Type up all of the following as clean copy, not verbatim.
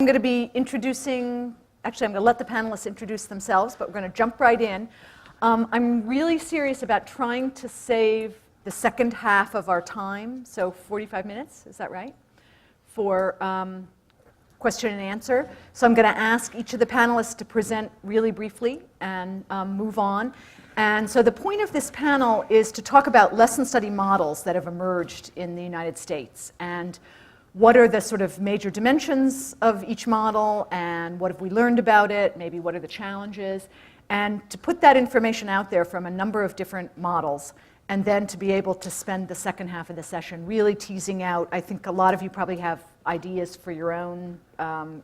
I'm going to be introducing, actually I'm going to let the panelists introduce themselves, but we're going to jump right in. I'm really serious about trying to save the second half of our time, so 45 minutes, is that right? For question and answer. So I'm going to ask each of the panelists to present really briefly and move on. And so the point of this panel is to talk about lesson study models that have emerged in the United States. And what are the sort of major dimensions of each model, and what have we learned about it, maybe what are the challenges, and to put that information out there from a number of different models, and then to be able to spend the second half of the session really teasing out. I think a lot of you probably have ideas for your own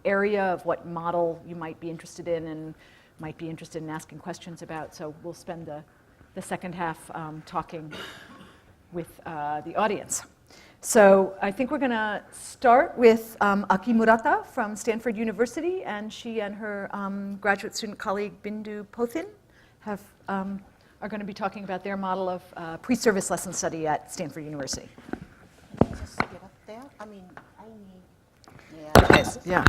area of what model you might be interested in and might be interested in asking questions about, so we'll spend the second half talking with the audience. So I think we're going to start with Aki Murata from Stanford University, and she and her graduate student colleague Bindu Pothen are going to be talking about their model of pre-service lesson study at Stanford University. Just get up there. I mean, I need. Yeah. Yes. Yeah.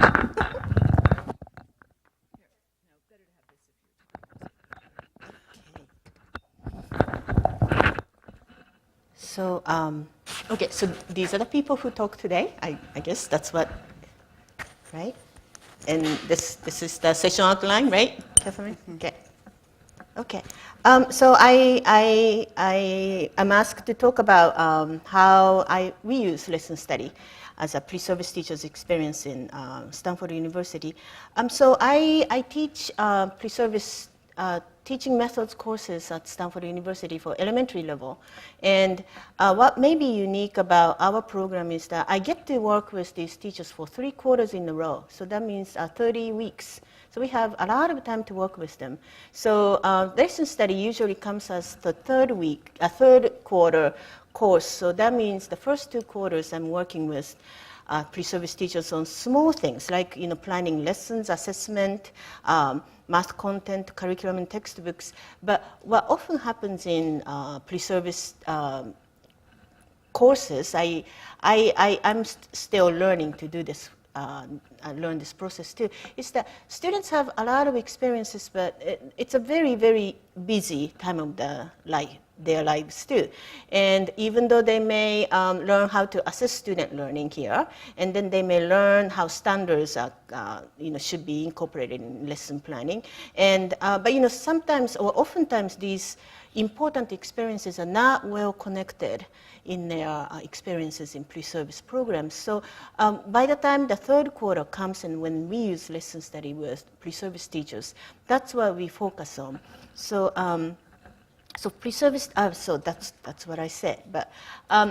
So, okay, so these are the people who talk today. I guess that's what, right? And this is the session outline, right, Catherine? Okay. Okay. So I'm asked to talk about how we use lesson study as a pre-service teacher's experience in Stanford University. So I teach pre-service teaching methods courses at Stanford University for elementary level. And what may be unique about our program is that I get to work with these teachers for 3 quarters in a row. So that means 30 weeks. So we have a lot of time to work with them. So lesson study usually comes as the third quarter course. So that means the first 2 quarters I'm working with pre-service teachers on small things like planning lessons, assessment, math content, curriculum, and textbooks. But what often happens in pre-service courses, I'm still learning to do this. Learn this process too, is that students have a lot of experiences, but it's a very, very busy time of their lives too. And even though they may learn how to assess student learning here, and then they may learn how standards are, should be incorporated in lesson planning. And but sometimes or oftentimes these important experiences are not well connected in their experiences in pre-service programs. So by the time the third quarter comes and when we use lesson study with pre-service teachers, that's what we focus on. So so pre-service, so that's what I said. But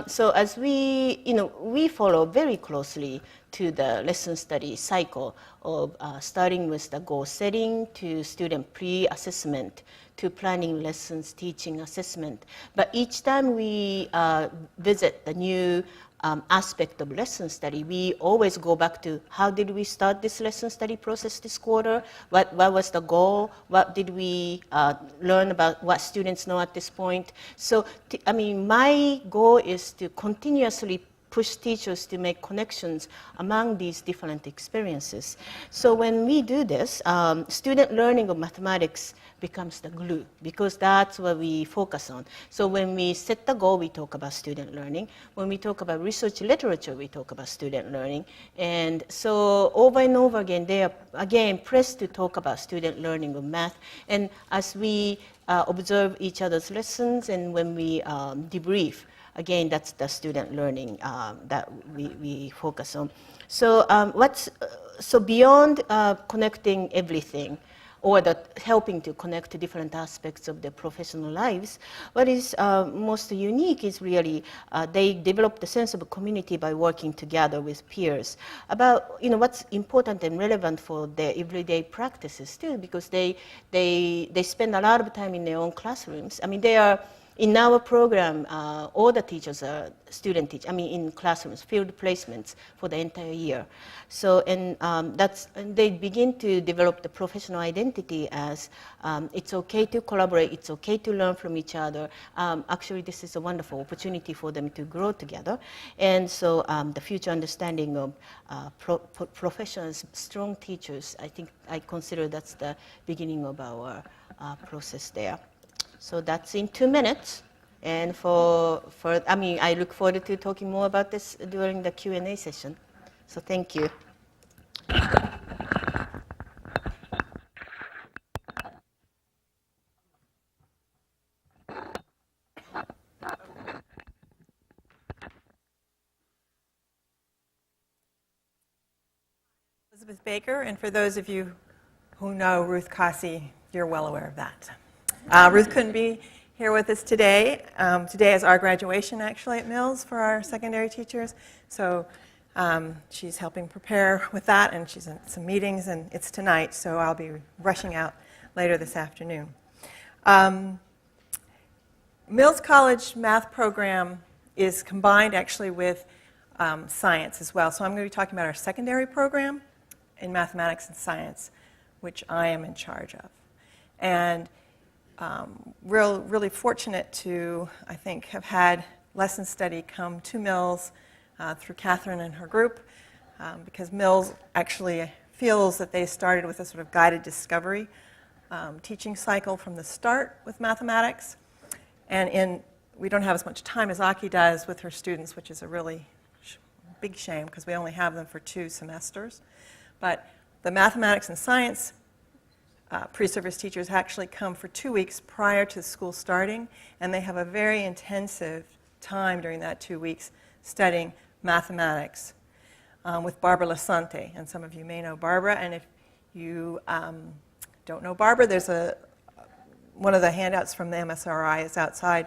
so as we follow very closely to the lesson study cycle of starting with the goal setting to student pre-assessment to planning lessons, teaching, assessment. But each time we visit the new aspect of lesson study, we always go back to how did we start this lesson study process this quarter? What was the goal? What did we learn about what students know at this point? So, my goal is to continuously push teachers to make connections among these different experiences. So when we do this, student learning of mathematics becomes the glue because that's what we focus on. So when we set the goal, we talk about student learning. When we talk about research literature, we talk about student learning. And so over and over again, they are again pressed to talk about student learning of math. And as we observe each other's lessons and when we debrief, again, that's the student learning that we focus on. So so beyond connecting everything, or helping to connect to different aspects of their professional lives, what is most unique is really they develop the sense of a community by working together with peers about what's important and relevant for their everyday practices too, because they spend a lot of time in their own classrooms. They are in our program, all the teachers are student teachers. I mean, in classrooms, field placements for the entire year. So, and and they begin to develop the professional identity as it's okay to collaborate, it's okay to learn from each other. Actually, this is a wonderful opportunity for them to grow together. And so, the future understanding of professionals, strong teachers, I think I consider that's the beginning of our process there. So that's in 2 minutes. And I look forward to talking more about this during the Q&A session. So thank you. Elizabeth Baker, and for those of you who know Ruth Cossey, you're well aware of that. Ruth couldn't be here with us today. Today is our graduation, actually, at Mills for our secondary teachers. So she's helping prepare with that, and she's in some meetings, and it's tonight, so I'll be rushing out later this afternoon. Mills College math program is combined, actually, with science as well. So I'm going to be talking about our secondary program in mathematics and science, which I am in charge of. And really fortunate to, I think, have had lesson study come to Mills through Catherine and her group, because Mills actually feels that they started with a sort of guided discovery teaching cycle from the start with mathematics. And we don't have as much time as Aki does with her students, which is a really big shame because we only have them for 2 semesters. But the mathematics and science pre-service teachers actually come for 2 weeks prior to school starting, and they have a very intensive time during that 2 weeks studying mathematics with Barbara Lasante. And some of you may know Barbara, and if you don't know Barbara, there's one of the handouts from the MSRI is outside,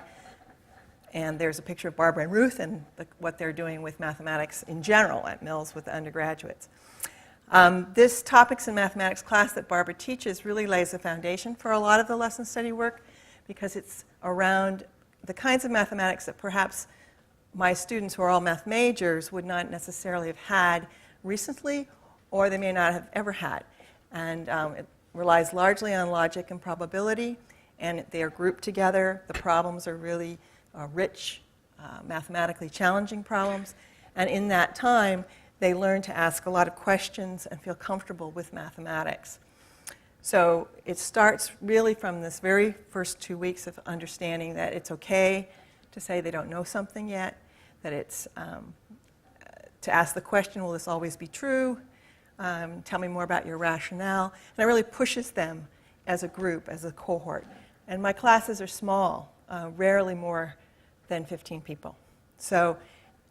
and there's a picture of Barbara and Ruth and what they're doing with mathematics in general at Mills with the undergraduates. This topics in mathematics class that Barbara teaches really lays the foundation for a lot of the lesson study work, because it's around the kinds of mathematics that perhaps my students who are all math majors would not necessarily have had recently, or they may not have ever had. And it relies largely on logic and probability, and they are grouped together. The problems are really rich, mathematically challenging problems. And in that time, they learn to ask a lot of questions and feel comfortable with mathematics. So it starts really from this very first 2 weeks of understanding that it's okay to say they don't know something yet, that it's to ask the question, will this always be true? Tell me more about your rationale. And it really pushes them as a group, as a cohort. And my classes are small, rarely more than 15 people. So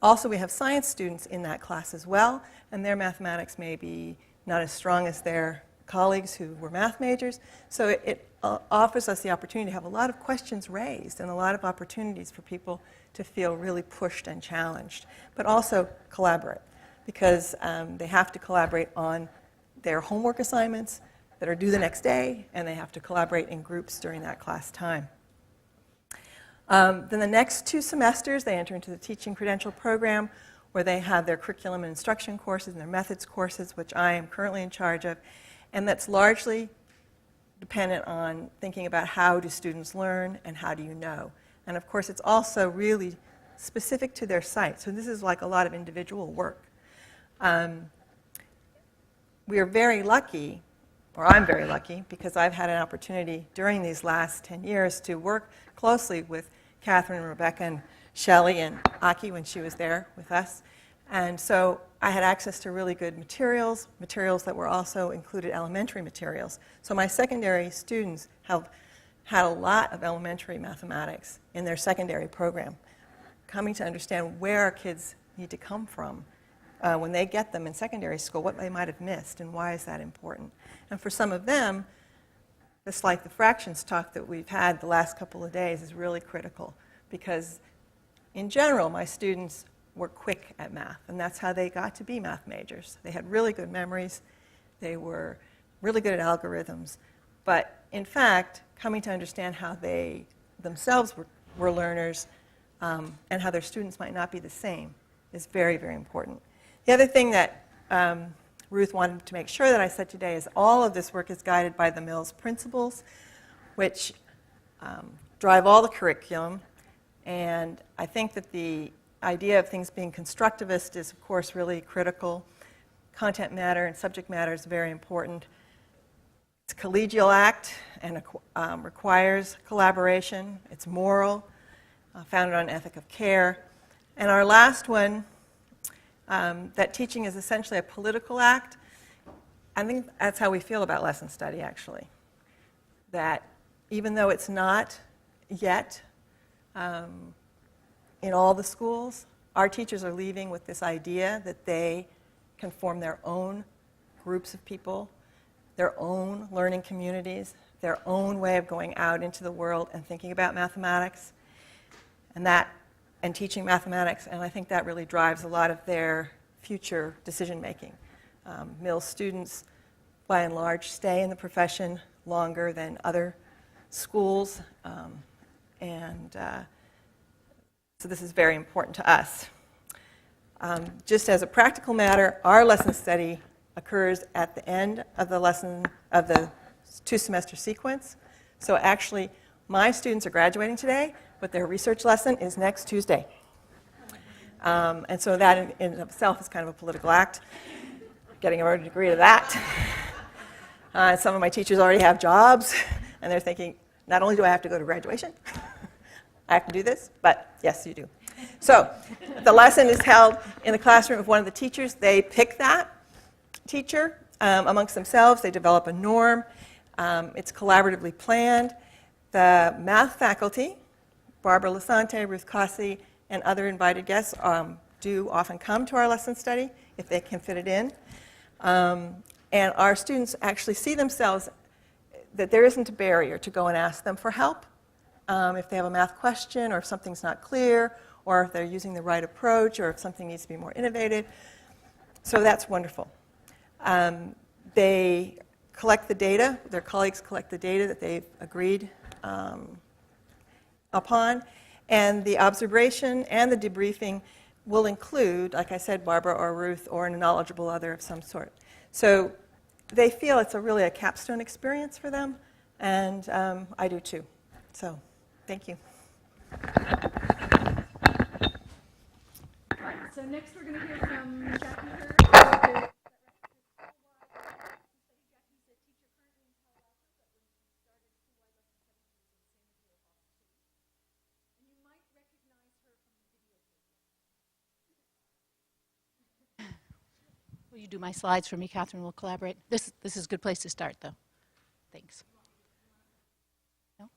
also, we have science students in that class as well, and their mathematics may be not as strong as their colleagues who were math majors. So it offers us the opportunity to have a lot of questions raised and a lot of opportunities for people to feel really pushed and challenged, but also collaborate, because they have to collaborate on their homework assignments that are due the next day, and they have to collaborate in groups during that class time. Then the next 2 semesters, they enter into the teaching credential program, where they have their curriculum and instruction courses and their methods courses, which I am currently in charge of. And that's largely dependent on thinking about how do students learn and how do you know. And of course, it's also really specific to their site. So this is like a lot of individual work. We are very lucky, or I'm very lucky, because I've had an opportunity during these last 10 years to work closely with Catherine and Rebecca and Shelley and Aki when she was there with us. And so I had access to really good materials that were also included elementary materials. So my secondary students have had a lot of elementary mathematics in their secondary program, coming to understand where our kids need to come from when they get them in secondary school, what they might have missed, and why is that important. And for some of them, just like the fractions talk that we've had the last couple of days is really critical, because in general, my students were quick at math, and that's how they got to be math majors. They had really good memories. They were really good at algorithms. But in fact, coming to understand how they themselves were were learners and how their students might not be the same is very, very important. The other thing that Ruth wanted to make sure that I said today is all of this work is guided by the Mills principles, which drive all the curriculum. And I think that the idea of things being constructivist is, of course, really critical. Content matter and subject matter is very important. It's a collegial act and requires collaboration. It's moral, founded on ethic of care. And our last one, that teaching is essentially a political act. I think that's how we feel about lesson study, actually. That even though it's not yet in all the schools, our teachers are leaving with this idea that they can form their own groups of people, their own learning communities, their own way of going out into the world and thinking about mathematics and teaching mathematics, and I think that really drives a lot of their future decision making. Mills students, by and large, stay in the profession longer than other schools, so this is very important to us. Just as a practical matter, our lesson study occurs at the end of the lesson of the 2-semester sequence. So actually, my students are graduating today, but their research lesson is next Tuesday. And so that in itself is kind of a political act, getting a degree to that. Some of my teachers already have jobs, and they're thinking, not only do I have to go to graduation, I have to do this, but yes, you do. So the lesson is held in the classroom of one of the teachers. They pick that teacher amongst themselves. They develop a norm. It's collaboratively planned. The math faculty, Barbara Lasante, Ruth Cossey, and other invited guests do often come to our lesson study if they can fit it in. And our students actually see themselves that there isn't a barrier to go and ask them for help if they have a math question, or if something's not clear, or if they're using the right approach, or if something needs to be more innovative. So that's wonderful. They collect the data. Their colleagues collect the data that they've agreed upon. And the observation and the debriefing will include, like I said, Barbara or Ruth or a knowledgeable other of some sort. So they feel it's really a capstone experience for them, and I do too. So thank you. So next we're going to hear from Jackie Hurd. Will you do my slides for me? Catherine will collaborate. This is a good place to start, though. Thanks. No?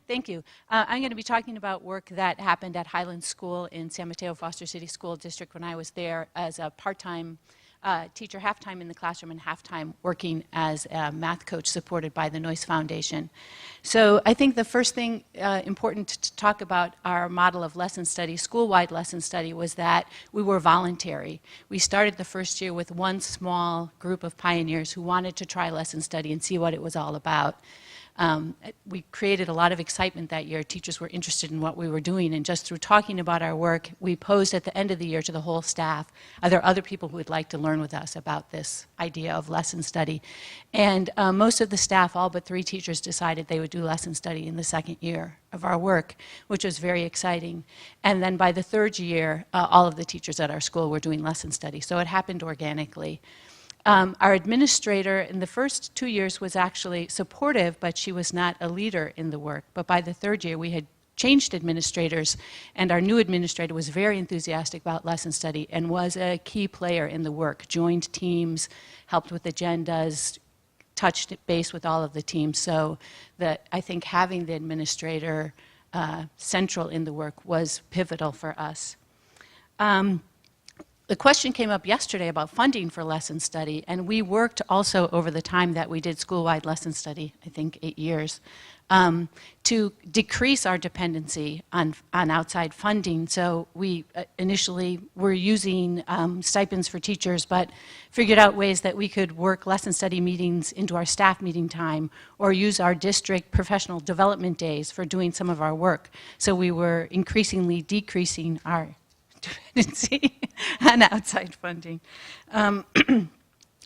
Thank you. I'm going to be talking about work that happened at Highland School in San Mateo Foster City School District when I was there as a part-time teacher, half-time in the classroom and half-time working as a math coach supported by the Noyce Foundation. So I think the first thing important to talk about our model of lesson study, school-wide lesson study, was that we were voluntary. We started the first year with one small group of pioneers who wanted to try lesson study and see what it was all about. We created a lot of excitement that year. Teachers were interested in what we were doing, and just through talking about our work, we posed at the end of the year to the whole staff, are there other people who would like to learn with us about this idea of lesson study? And most of the staff, all but 3 teachers, decided they would do lesson study in the second year of our work, which was very exciting. And then by the third year, all of the teachers at our school were doing lesson study, so it happened organically. Our administrator in the first 2 years was actually supportive, but she was not a leader in the work. But by the third year, we had changed administrators, and our new administrator was very enthusiastic about lesson study and was a key player in the work, joined teams, helped with agendas, touched base with all of the teams. So that I think having the administrator central in the work was pivotal for us. the question came up yesterday about funding for lesson study, and we worked also over the time that we did school-wide lesson study, I think 8 years, to decrease our dependency on outside funding. So we initially were using stipends for teachers, but figured out ways that we could work lesson study meetings into our staff meeting time, or use our district professional development days for doing some of our work. So we were increasingly decreasing our dependency on outside funding.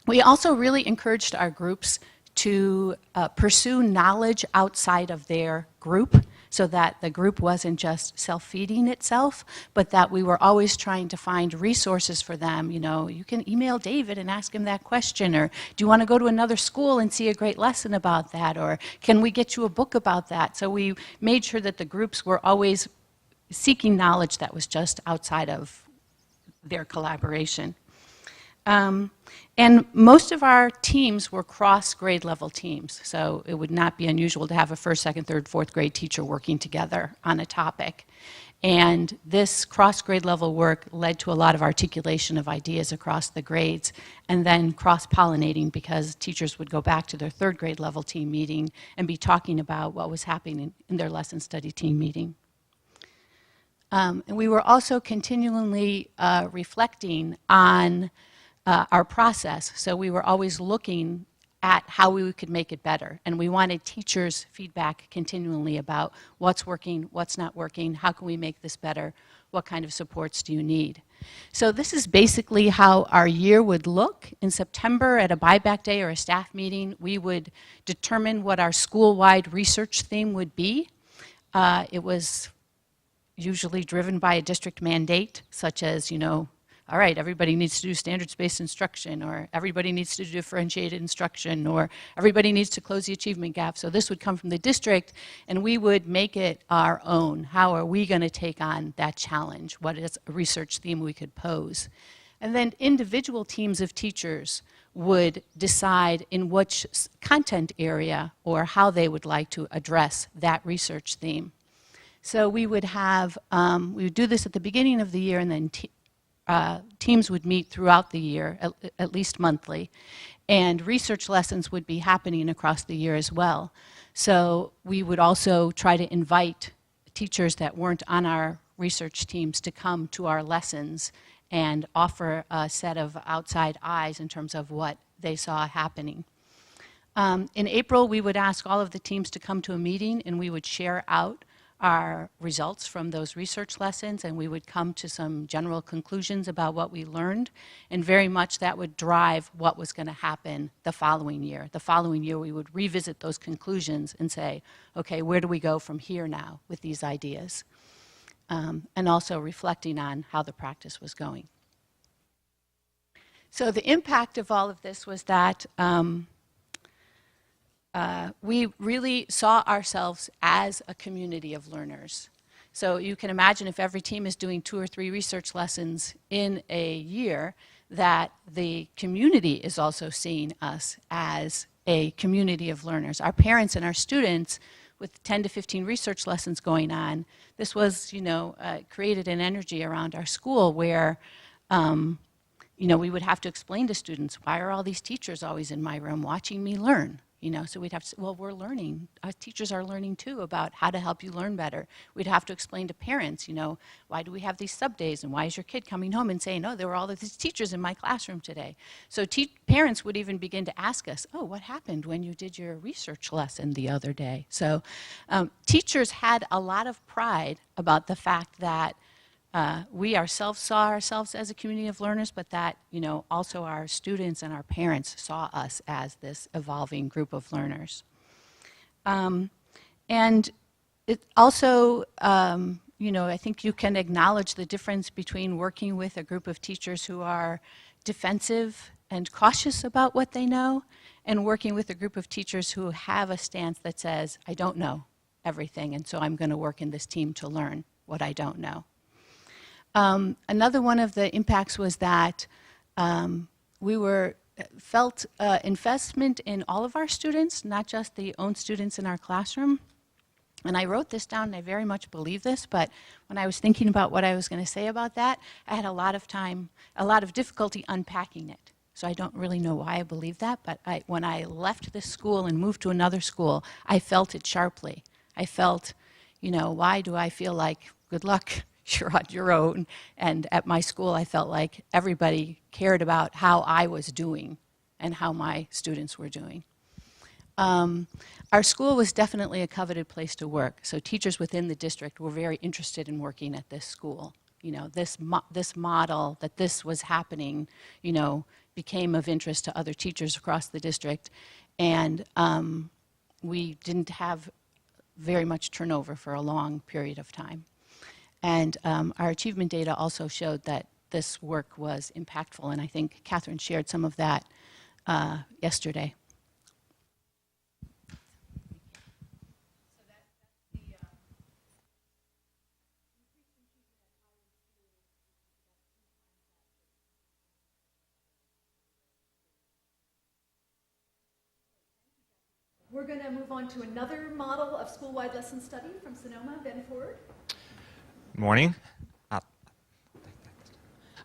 We also really encouraged our groups to pursue knowledge outside of their group, so that the group wasn't just self-feeding itself, but that we were always trying to find resources for them. You know, you can email David and ask him that question, or do you want to go to another school and see a great lesson about that, or can we get you a book about that? So we made sure that the groups were always seeking knowledge that was just outside of their collaboration. And most of our teams were cross-grade level teams, so it would not be unusual to have a first, second, third, fourth grade teacher working together on a topic. And this cross-grade level work led to a lot of articulation of ideas across the grades, and then cross-pollinating, because teachers would go back to their third grade level team meeting and be talking about what was happening in their lesson study team meeting. And we were also continually reflecting on our process. So we were always looking at how we could make it better. And we wanted teachers' feedback continually about what's working, what's not working, how can we make this better, what kind of supports do you need. So this is basically how our year would look. In September, at a buyback day or a staff meeting, we would determine what our school-wide research theme would be. It was usually driven by a district mandate, such as, you know, all right, everybody needs to do standards-based instruction, or everybody needs to do differentiated instruction, or everybody needs to close the achievement gap. So this would come from the district, and we would make it our own. How are we going to take on that challenge? What is a research theme we could pose? And then individual teams of teachers would decide in which content area or how they would like to address that research theme. So we would have, we would do this at the beginning of the year, and then teams would meet throughout the year, at least monthly, and research lessons would be happening across the year as well. So we would also try to invite teachers that weren't on our research teams to come to our lessons and offer a set of outside eyes in terms of what they saw happening. In April, we would ask all of the teams to come to a meeting, and we would share out our results from those research lessons, and we would come to some general conclusions about what we learned, and very much that would drive what was going to happen the following year. The following year, we would revisit those conclusions and say, okay, where do we go from here now with these ideas? And also reflecting on how the practice was going. So the impact of all of this was that we really saw ourselves as a community of learners. So you can imagine if every team is doing 2 or 3 research lessons in a year, that the community is also seeing us as a community of learners. Our parents and our students, with 10 to 15 research lessons going on, this was, you know, created an energy around our school where, you know, we would have to explain to students, why are all these teachers always in my room watching me learn? You know, so we'd have to say, well, we're learning. Our teachers are learning too about how to help you learn better. We'd have to explain to parents, you know, why do we have these sub days, and why is your kid coming home and saying, oh, there were all of these teachers in my classroom today. So parents would even begin to ask us, oh, what happened when you did your research lesson the other day? So teachers had a lot of pride about the fact that we ourselves saw ourselves as a community of learners, but that, you know, also our students and our parents saw us as this evolving group of learners. And it also, you know, I think you can acknowledge the difference between working with a group of teachers who are defensive and cautious about what they know, and working with a group of teachers who have a stance that says, I don't know everything, and so I'm going to work in this team to learn what I don't know. Another one of the impacts was that we felt investment in all of our students, not just the own students in our classroom. And I wrote this down, and I very much believe this, but when I was thinking about what I was going to say about that, I had a lot of difficulty unpacking it. So I don't really know why I believe that, but when I left this school and moved to another school, I felt it sharply. I felt, why do I feel like, good luck, you're on your own? And at my school, I felt like everybody cared about how I was doing and how my students were doing. Our school was definitely a coveted place to work, so teachers within the district were very interested in working at this school. This model that this was happening, became of interest to other teachers across the district, and we didn't have very much turnover for a long period of time. And our achievement data also showed that this work was impactful, and I think Catherine shared some of that yesterday. We're going to move on to another model of school-wide lesson study from Sonoma, Ben Ford. Good morning.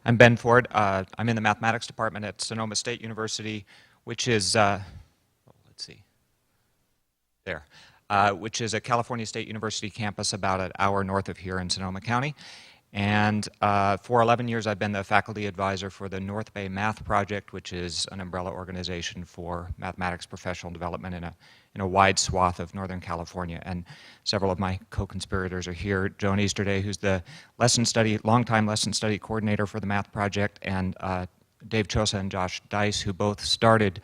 I'm Ben Ford. I'm in the mathematics department at Sonoma State University, which is, which is a California State University campus about an hour north of here in Sonoma County. And for 11 years, I've been the faculty advisor for the North Bay Math Project, which is an umbrella organization for mathematics professional development in a wide swath of Northern California. And several of my co-conspirators are here. Joan Easterday, who's the longtime lesson study coordinator for the Math Project, and Dave Chosa and Josh Dice, who both started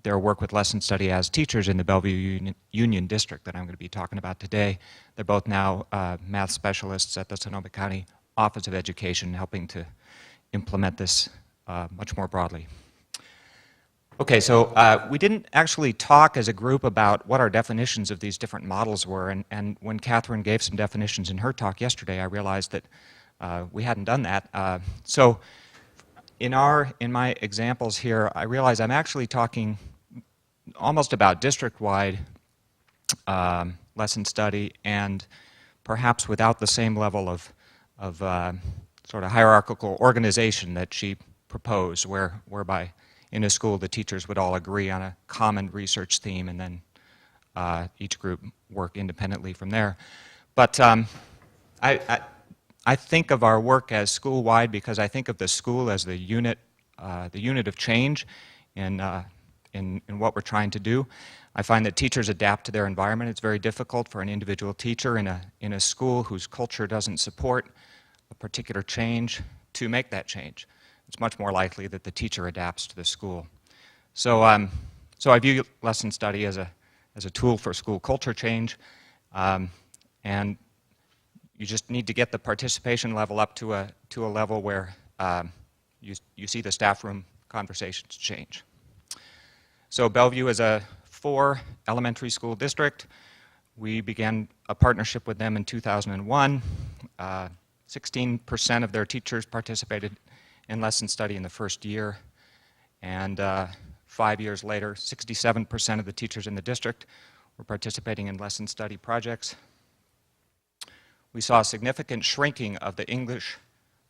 their work with lesson study as teachers in the Bellevue Union District that I'm going to be talking about today. They're both now math specialists at the Sonoma County Office of Education, helping to implement this much more broadly. Okay, so we didn't actually talk as a group about what our definitions of these different models were, and when Catherine gave some definitions in her talk yesterday, I realized that we hadn't done that. So in my examples here, I realize I'm actually talking almost about district-wide lesson study, and perhaps without the same level of sort of hierarchical organization that she proposed, whereby in a school the teachers would all agree on a common research theme and then each group work independently from there. But I think of our work as school-wide because I think of the school as the unit of change in what we're trying to do. I find that teachers adapt to their environment. It's very difficult for an individual teacher in a school whose culture doesn't support a particular change to make that change. It's much more likely that the teacher adapts to the school. So I view lesson study as a tool for school culture change, and you just need to get the participation level up to a level where you see the staff room conversations change. So Bellevue is a 4 elementary school district. We began a partnership with them in 2001. 16% of their teachers participated in lesson study in the first year, and 5 years later, 67% of the teachers in the district were participating in lesson study projects. We saw a significant shrinking of the English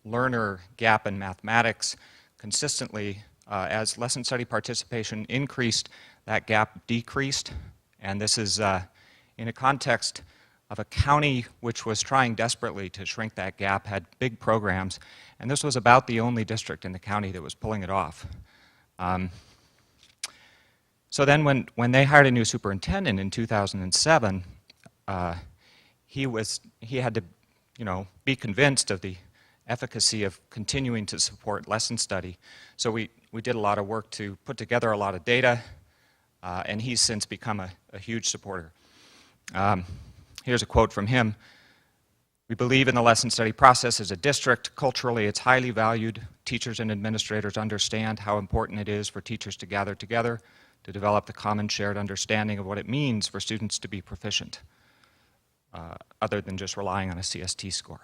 learner gap in mathematics consistently. As lesson study participation increased, that gap decreased, and this is in a context of a county which was trying desperately to shrink that gap, had big programs, and this was about the only district in the county that was pulling it off. So then when they hired a new superintendent in 2007, he had to, be convinced of the efficacy of continuing to support lesson study. So we did a lot of work to put together a lot of data, and he's since become a huge supporter. Here's a quote from him. "We believe in the lesson study process as a district. Culturally, it's highly valued. Teachers and administrators understand how important it is for teachers to gather together to develop the common shared understanding of what it means for students to be proficient, other than just relying on a CST score."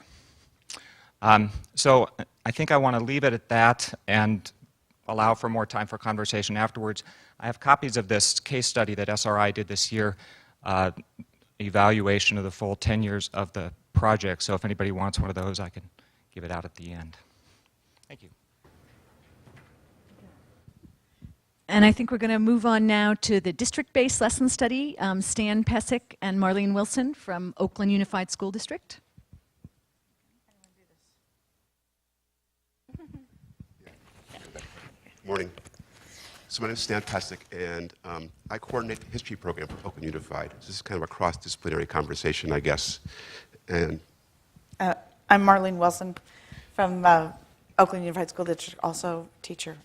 So I think I want to leave it at that and allow for more time for conversation afterwards. I have copies of this case study that SRI did this year evaluation of the full 10 years of the project. So if anybody wants one of those, I can give it out at the end. Thank you. And I think we're going to move on now to the district-based lesson study. Stan Pesick and Marlene Wilson from Oakland Unified School District. Morning. So my name is Stan Pesick, and I coordinate the history program for Oakland Unified. This is kind of a cross-disciplinary conversation, I guess. And I'm Marlene Wilson from Oakland Unified School District, also teacher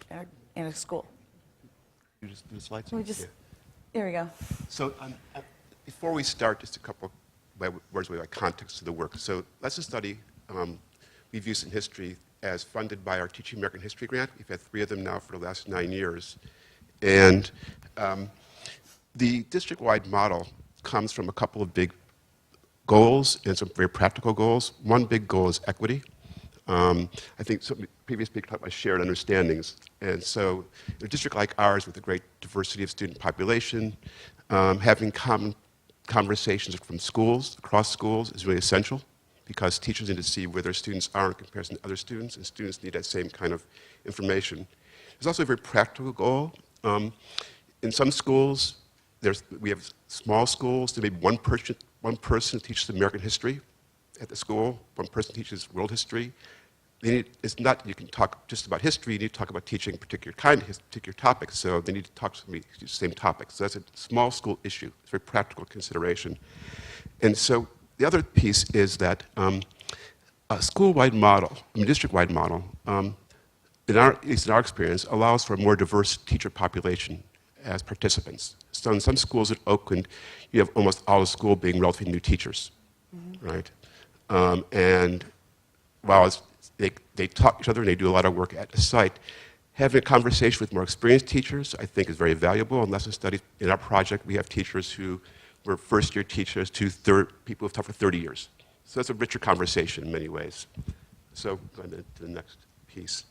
in a school. you just do the slides? There we go. So before we start, just a couple words about context of the work. So lesson study we've used in history as funded by our Teaching American History grant. We've had 3 of them now for the last 9 years. And the district-wide model comes from a couple of big goals and some very practical goals. One big goal is equity. I think some previous speakers talked about shared understandings. And so in a district like ours with a great diversity of student population, having common conversations from schools, across schools, is really essential because teachers need to see where their students are in comparison to other students, and students need that same kind of information. There's also a very practical goal. In some schools, we have small schools. There may be one person teaches American history at the school, one person teaches world history. It's not you can talk just about history, you need to talk about teaching a particular kind of particular topics, so they need to talk to somebody who teaches the same topics. So that's a small school issue. It's a very practical consideration. And so the other piece is that a school-wide model, district-wide model, at least in our experience, allows for a more diverse teacher population as participants. So in some schools at Oakland, you have almost all the school being relatively new teachers, right? And while they talk to each other and they do a lot of work at the site, having a conversation with more experienced teachers, I think, is very valuable. In lesson studies, in our project, we have teachers who were first-year teachers to people who've taught for 30 years. So it's a richer conversation in many ways. So going to the next piece.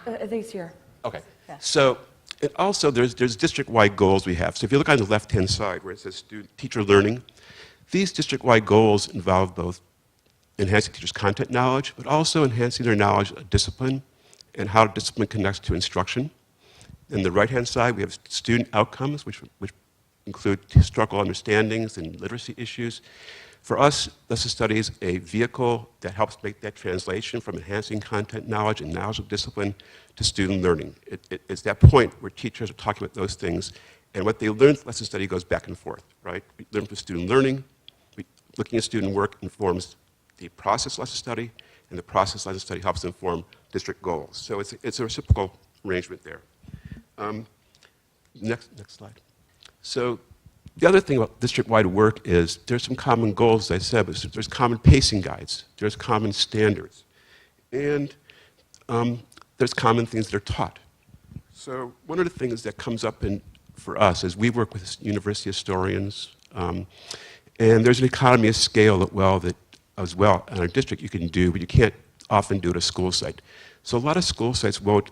I think it's here. Okay. Yeah. So and also there's district-wide goals we have. So if you look on the left-hand side where it says teacher learning, these district-wide goals involve both enhancing teachers' content knowledge, but also enhancing their knowledge of discipline and how discipline connects to instruction. On the right-hand side, we have student outcomes, which include historical understandings and literacy issues. For us, lesson study is a vehicle that helps make that translation from enhancing content knowledge and knowledge of discipline to student learning. It's that point where teachers are talking about those things, and what they learn from lesson study goes back and forth, right? We learn from student learning, looking at student work informs the process lesson study, and the process lesson study helps inform district goals. So it's a reciprocal arrangement there. Next slide. So the other thing about district-wide work is there's some common goals, as I said, but there's common pacing guides, there's common standards, and there's common things that are taught. So one of the things that comes up for us is we work with university historians, and there's an economy of scale that as well in our district you can do, but you can't often do at a school site. So a lot of school sites won't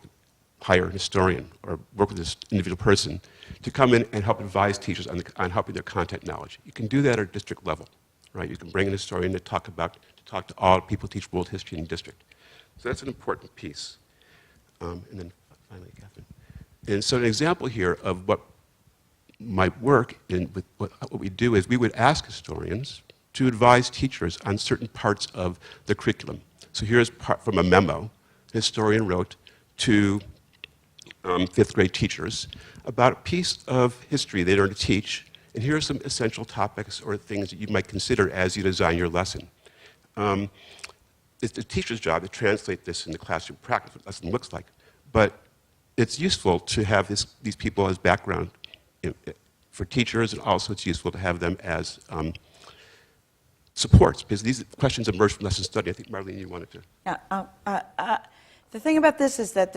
hire a historian or work with this individual person to come in and help advise teachers on helping their content knowledge. You can do that at a district level, right? You can bring an historian to talk to all people who teach world history in the district. So that's an important piece. And then finally, Catherine. And so an example here of what might work with what we do is we would ask historians to advise teachers on certain parts of the curriculum. So here's part from a memo the historian wrote to 5th grade teachers about a piece of history they learned to teach, and here are some essential topics or things that you might consider as you design your lesson. It's the teacher's job to translate this into classroom practice, what the lesson looks like, but it's useful to have these people as background for teachers, and also it's useful to have them as supports, because these questions emerge from lesson study. I think, Marlene, you wanted to. Yeah, the thing about this is that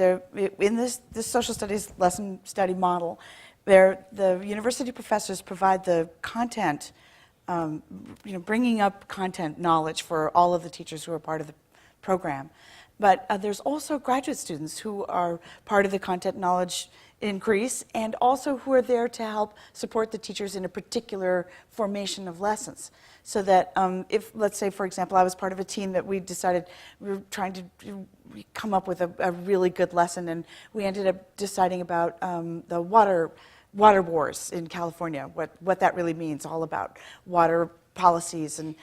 in this social studies lesson study model, the university professors provide the content, bringing up content knowledge for all of the teachers who are part of the program. But there's also graduate students who are part of the content knowledge increase and also who are there to help support the teachers in a particular formation of lessons. So that if, let's say, for example, I was part of a team that we decided we were trying to come up with a really good lesson, and we ended up deciding about the water wars in California, what that really means, all about water policies and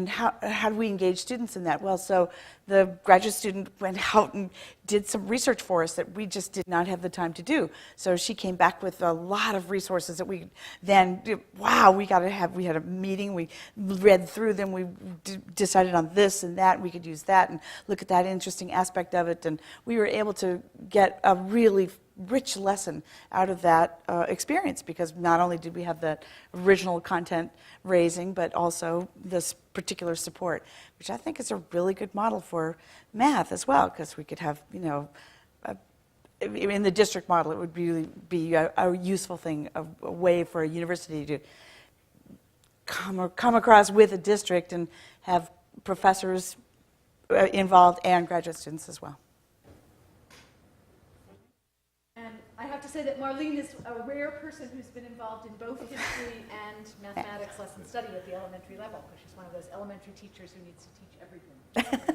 how do we engage students in that? Well, so the graduate student went out and did some research for us that we just did not have the time to do. So she came back with a lot of resources that we then, wow, we had a meeting, we read through them, we decided on this and that, we could use that and look at that interesting aspect of it, and we were able to get a really rich lesson out of that experience, because not only did we have the original content raising, but also this particular support, which I think is a really good model for math as well, because we could have, in the district model, it would really be a useful thing, a way for a university to come across with a district and have professors involved and graduate students as well. I have to say that Marlene is a rare person who's been involved in both history and mathematics lesson study at the elementary level, because she's one of those elementary teachers who needs to teach everything.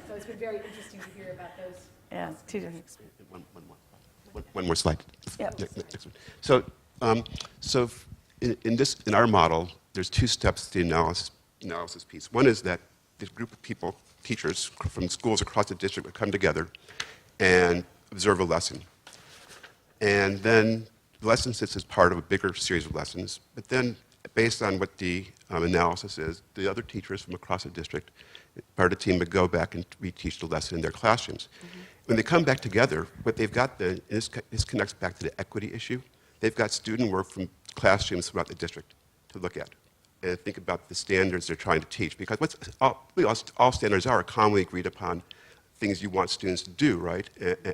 So it's been very interesting to hear about those. Yeah, two different. One more slide. Yep. Next one. So in our model, there's two steps to the analysis piece. One is that this group of people, teachers from schools across the district, would come together and observe a lesson. And then the lesson sits as part of a bigger series of lessons. But then, based on what the analysis is, the other teachers from across the district, part of the team, would go back and reteach the lesson in their classrooms. Mm-hmm. When they come back together, what they've got, this connects back to the equity issue. They've got student work from classrooms throughout the district to look at and think about the standards they're trying to teach. Because all standards are commonly agreed upon things you want students to do, right?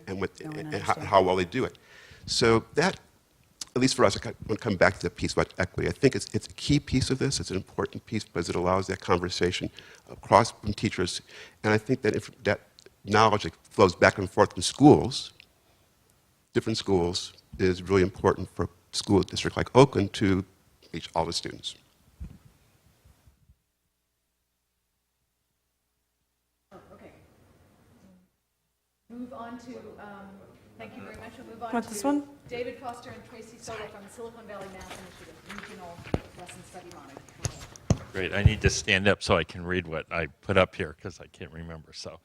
And how well they do it. So that, at least for us, I want to come back to the piece about equity. I think it's a key piece of this. It's an important piece because it allows that conversation across from teachers. And I think that that knowledge that flows back and forth in schools, different schools, is really important for a school district like Oakland to reach all the students. Okay. Move on to... Thank you very much. We'll move on Want to this one? David Foster and Tracy Sola from the Silicon Valley Math Initiative, Regional Lesson Study Model. Great. I need to stand up so I can read what I put up here because I can't remember. So,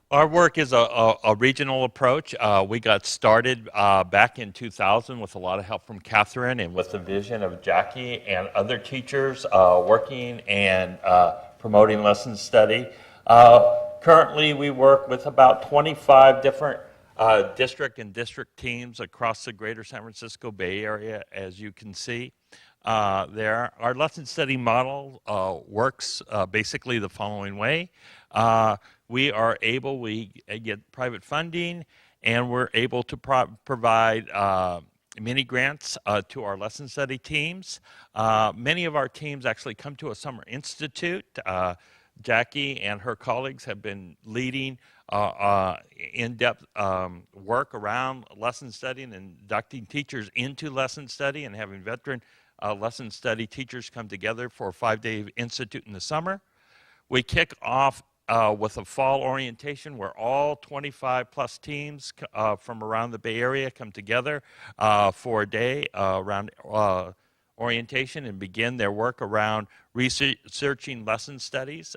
our work is a regional approach. We got started back in 2000 with a lot of help from Catherine and with the vision of Jackie and other teachers working and promoting lesson study. Currently, we work with about 25 different district teams across the greater San Francisco Bay Area, as you can see there. Our lesson study model works basically the following way. We get private funding, and we're able to provide mini grants to our lesson study teams. Many of our teams actually come to a summer institute. Jackie and her colleagues have been leading in-depth work around lesson studying and inducting teachers into lesson study and having veteran lesson study teachers come together for a 5-day institute in the summer. We kick off with a fall orientation where all 25 plus teams from around the Bay Area come together for a day around orientation and begin their work around researching lesson studies.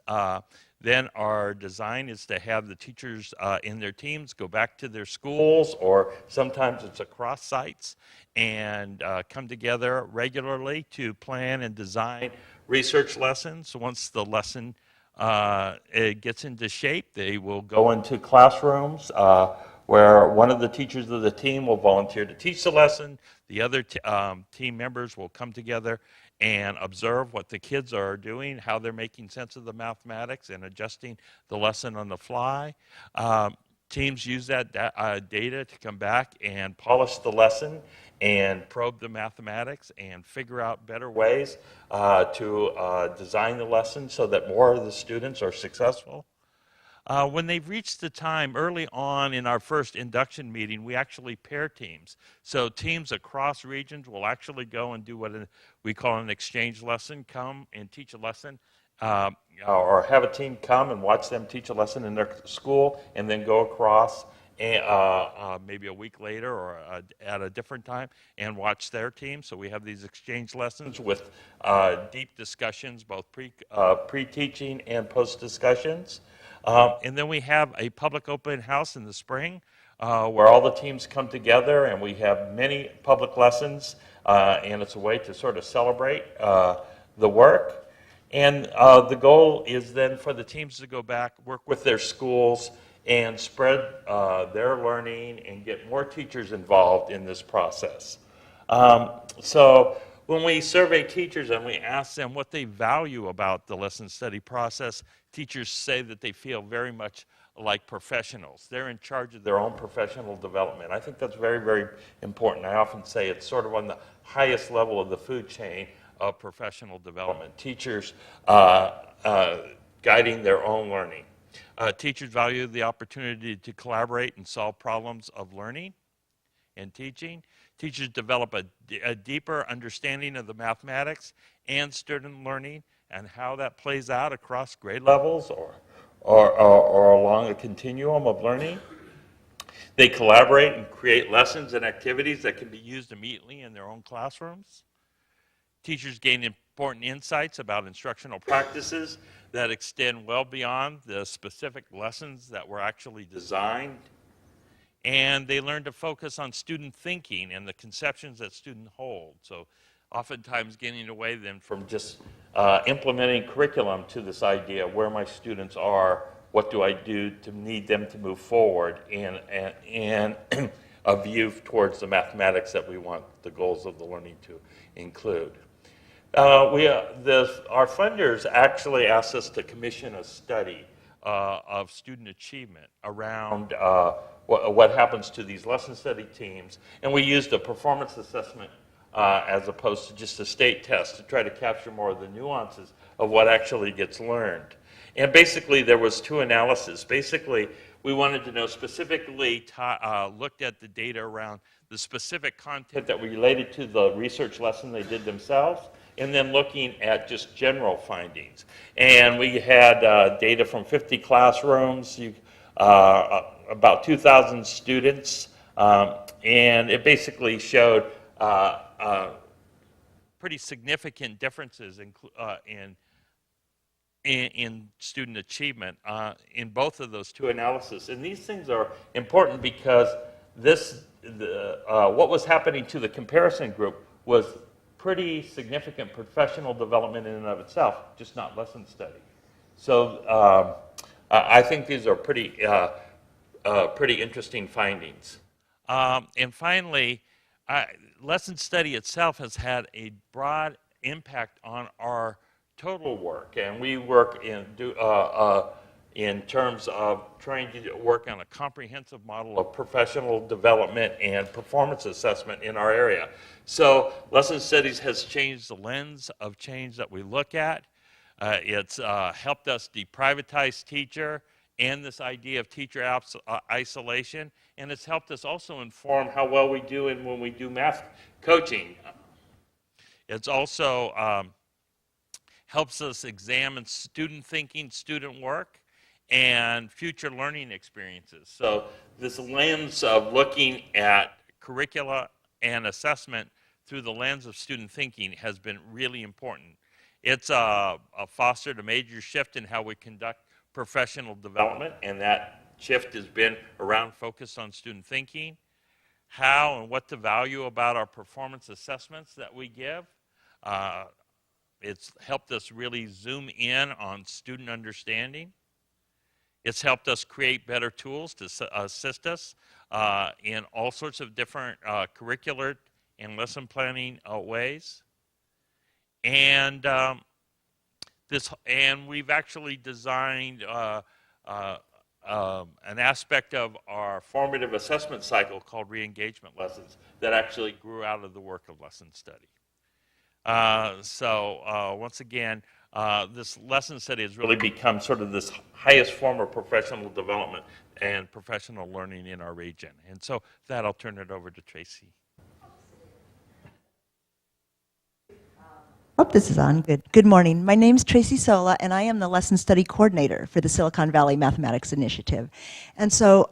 Then our design is to have the teachers in their teams go back to their schools, or sometimes it's across sites, and come together regularly to plan and design research lessons. Once the lesson it gets into shape, they will go into classrooms where one of the teachers of the team will volunteer to teach the lesson. The other team members will come together and observe what the kids are doing, how they're making sense of the mathematics and adjusting the lesson on the fly. Teams use that data to come back and polish the lesson and probe the mathematics and figure out better ways to design the lesson so that more of the students are successful. When they've reached the time early on in our first induction meeting, we actually pair teams. So teams across regions will actually go and do what we call an exchange lesson, come and teach a lesson, or have a team come and watch them teach a lesson in their school, and then go across and, maybe a week later or at a different time and watch their team. So we have these exchange lessons with deep discussions, both pre-teaching and post-discussions. And then we have a public open house in the spring where all the teams come together, and we have many public lessons, and it's a way to sort of celebrate the work. And the goal is then for the teams to go back, work with their schools, and spread their learning and get more teachers involved in this process. So when we survey teachers and we ask them what they value about the lesson study process, teachers say that they feel very much like professionals. They're in charge of their own professional development. I think that's very, very important. I often say it's sort of on the highest level of the food chain of professional development. Teachers guiding their own learning. Teachers value the opportunity to collaborate and solve problems of learning and teaching. Teachers develop a deeper understanding of the mathematics and student learning and how that plays out across grade levels or along a continuum of learning. They collaborate and create lessons and activities that can be used immediately in their own classrooms. Teachers gain important insights about instructional practices that extend well beyond the specific lessons that were actually designed. And they learn to focus on student thinking and the conceptions that students hold. So oftentimes getting away then from just implementing curriculum to this idea of where my students are, what do I do to need them to move forward, and a view towards the mathematics that we want the goals of the learning to include. Our funders actually asked us to commission a study of student achievement around what happens to these lesson study teams, and we used a performance assessment as opposed to just a state test to try to capture more of the nuances of what actually gets learned. And basically there was two analyses. Basically we wanted to know specifically, looked at the data around the specific content that related to the research lesson they did themselves, and then looking at just general findings. And we had data from 50 classrooms, about 2,000 students, and it basically showed pretty significant differences in student achievement in both of those two analyses. And these things are important because what was happening to the comparison group was pretty significant professional development in and of itself, just not lesson study. So I think these are pretty interesting findings. And finally, lesson study itself has had a broad impact on our total work, and we work in terms of trying to work on a comprehensive model of professional development and performance assessment in our area. So lesson studies has changed the lens of change that we look at. It's helped us deprivatize teacher and this idea of teacher isolation, and it's helped us also inform how well we do when we do math coaching. It's also helps us examine student thinking, student work, and future learning experiences. So this lens of looking at curricula and assessment through the lens of student thinking has been really important. It's fostered a major shift in how we conduct professional development, and that shift has been around focus on student thinking, how and what to value about our performance assessments that we give. It's helped us really zoom in on student understanding. It's helped us create better tools to assist us in all sorts of different curricular and lesson planning ways. And we've actually designed an aspect of our formative assessment cycle called re-engagement lessons that actually grew out of the work of lesson study. So once again, This lesson study has really become sort of this highest form of professional development and professional learning in our region. And so with that, I'll turn it over to Tracy. Oh, this is on. Good. Good morning. My name's Tracy Sola, and I am the Lesson Study Coordinator for the Silicon Valley Mathematics Initiative. And so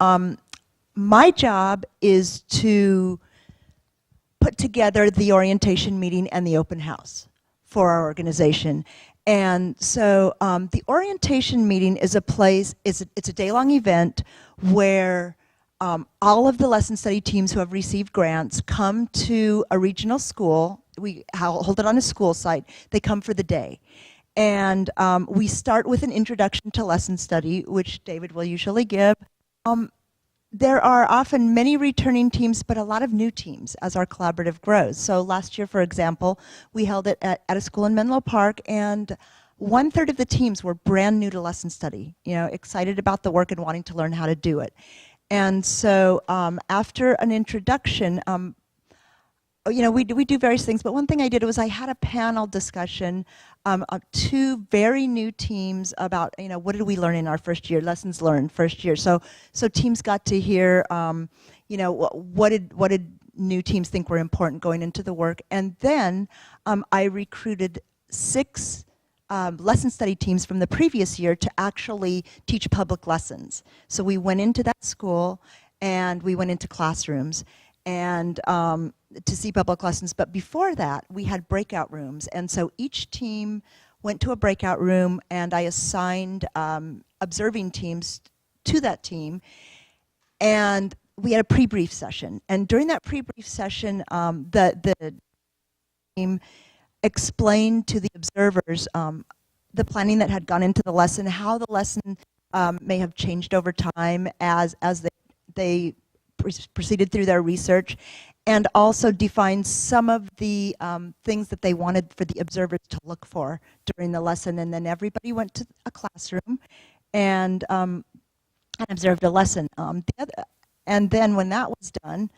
my job is to put together the orientation meeting and the open house for our organization. And so the orientation meeting is a place, it's a day-long event where all of the lesson study teams who have received grants come to a regional school. We hold it on a school site. They come for the day. And we start with an introduction to lesson study, which David will usually give. There are often many returning teams, but a lot of new teams as our collaborative grows. So last year, for example, we held it at a school in Menlo Park, and 1/3 of the teams were brand new to lesson study, excited about the work and wanting to learn how to do it. And so after an introduction, we do various things, but one thing I did was I had a panel discussion of 2 very new teams about, what did we learn in our first year, lessons learned first year. So teams got to hear, what did new teams think were important going into the work. And then I recruited 6 lesson study teams from the previous year to actually teach public lessons. So we went into that school and we went into classrooms and to see public lessons. But before that, we had breakout rooms. And so each team went to a breakout room, and I assigned observing teams to that team. And we had a pre-brief session. And during that pre-brief session, the team explained to the observers the planning that had gone into the lesson, how the lesson may have changed over time as they proceeded through their research, and also defined some of the things that they wanted for the observers to look for during the lesson. And then everybody went to a classroom and observed a lesson. And then when that was done,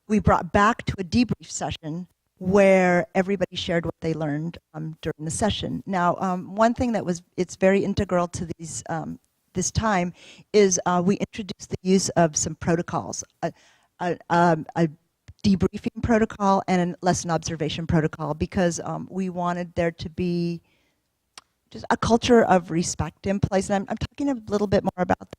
we brought back to a debrief session where everybody shared what they learned during the session. Now, one thing it's very integral to these this time is we introduced the use of some protocols, a debriefing protocol and a lesson observation protocol, because we wanted there to be just a culture of respect in place. And I'm talking a little bit more about that.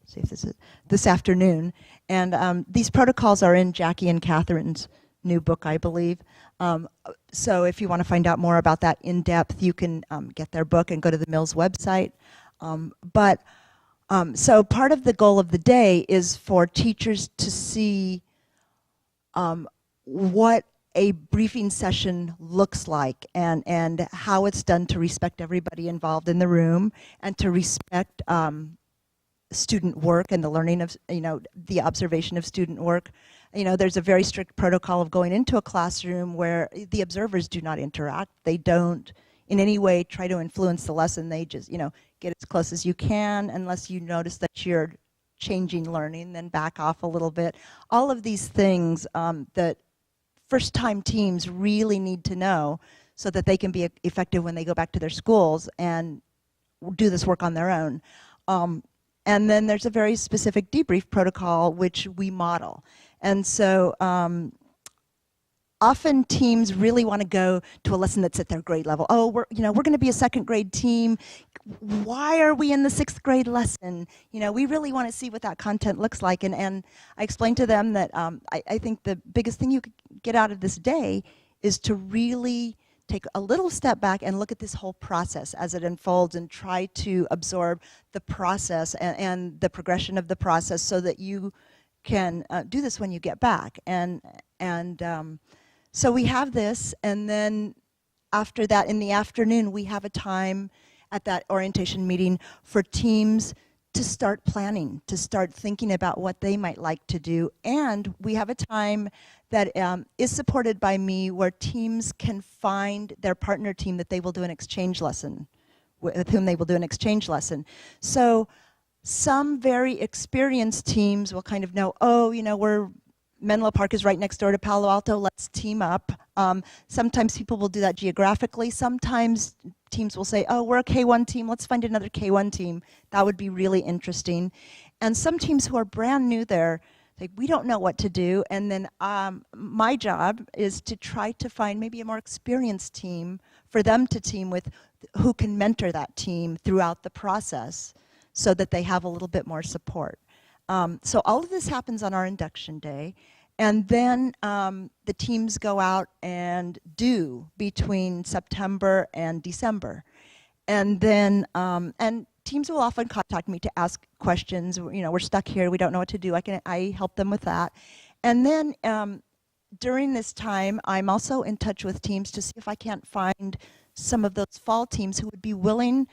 See if this afternoon. And these protocols are in Jackie and Catherine's new book, I believe. So if you want to find out more about that in depth, you can get their book and go to the Mills website. So part of the goal of the day is for teachers to see what a briefing session looks like and how it's done to respect everybody involved in the room and to respect student work and the learning of, the observation of student work. There's a very strict protocol of going into a classroom where the observers do not interact. They don't in any way try to influence the lesson. They just, get as close as you can, unless you notice that you're changing learning, then back off a little bit. All of these things that first-time teams really need to know so that they can be effective when they go back to their schools and do this work on their own. And then there's a very specific debrief protocol which we model. And so often teams really want to go to a lesson that's at their grade level. Oh, we're going to be a second grade team. Why are we in the 6th grade lesson? We really want to see what that content looks like. And I explained to them that I think the biggest thing you could get out of this day is to really take a little step back and look at this whole process as it unfolds and try to absorb the process and the progression of the process so that you can do this when you get back. And so we have this, and then after that, in the afternoon, we have a time at that orientation meeting for teams to start planning, to start thinking about what they might like to do. And we have a time that is supported by me where teams can find their partner team that they will do an exchange lesson, with whom they will do an exchange lesson. So some very experienced teams will kind of know, Menlo Park is right next door to Palo Alto. Let's team up. Sometimes people will do that geographically. Sometimes teams will say, oh, we're a K1 team. Let's find another K1 team. That would be really interesting. And some teams who are brand new there, like, we don't know what to do. And then my job is to try to find maybe a more experienced team for them to team with, who can mentor that team throughout the process so that they have a little bit more support. So all of this happens on our induction day. And then the teams go out and do between September and December. And then, and teams will often contact me to ask questions. You know, we're stuck here, we don't know what to do. I help them with that. And then during this time, I'm also in touch with teams to see if I can't find some of those fall teams who would be willing,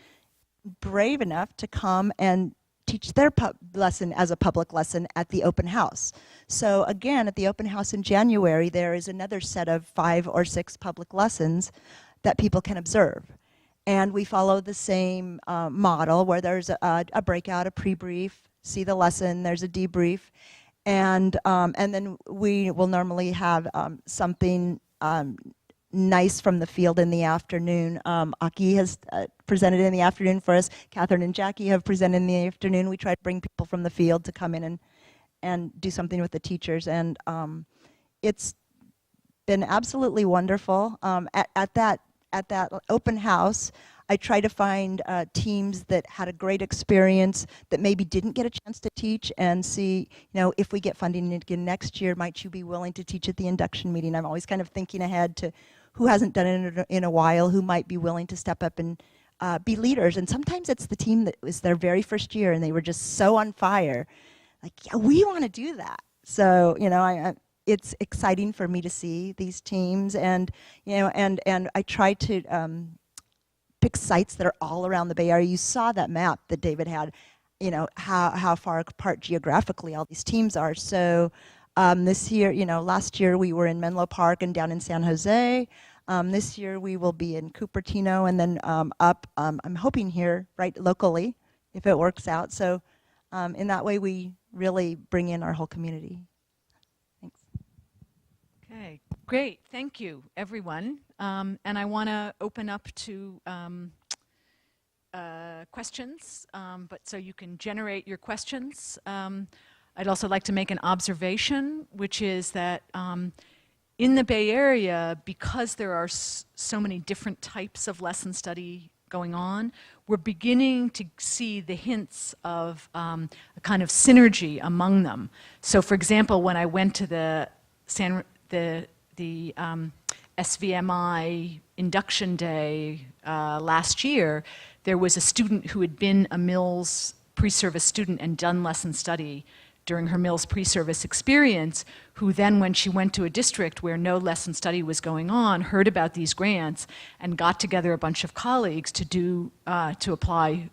brave enough to come and teach their lesson as a public lesson at the open house. So again, at the open house in January, there is another set of 5 or 6 public lessons that people can observe. And we follow the same model where there's a breakout, a pre-brief, see the lesson, there's a debrief, and then we will normally have something nice from the field in the afternoon. Aki has presented in the afternoon for us. Catherine and Jackie have presented in the afternoon. We try to bring people from the field to come in and do something with the teachers. And it's been absolutely wonderful. At that open house, I try to find teams that had a great experience that maybe didn't get a chance to teach, and see, you know, if we get funding again next year, might you be willing to teach at the induction meeting? I'm always kind of thinking ahead to who hasn't done it in a while, who might be willing to step up and be leaders. And sometimes it's the team that was their very first year and they were just so on fire. Like, yeah, we want to do that. So, you know, it's exciting for me to see these teams, and, you know, and I try to pick sites that are all around the Bay Area. You saw that map that David had, you know, how far apart geographically all these teams are. So this year, you know, last year we were in Menlo Park and down in San Jose. This year we will be in Cupertino, and then up, I'm hoping here, right locally, if it works out. So in that way we really bring in our whole community. Thanks. Okay, great. Thank you, everyone. And I want to open up to questions, but so you can generate your questions. I'd also like to make an observation, which is that in the Bay Area, because there are so many different types of lesson study going on, we're beginning to see the hints of a kind of synergy among them. So, for example, when I went to the SVMI induction day last year, there was a student who had been a Mills pre-service student and done lesson study during her Mills pre-service experience, who then, when she went to a district where no lesson study was going on, heard about these grants and got together a bunch of colleagues to apply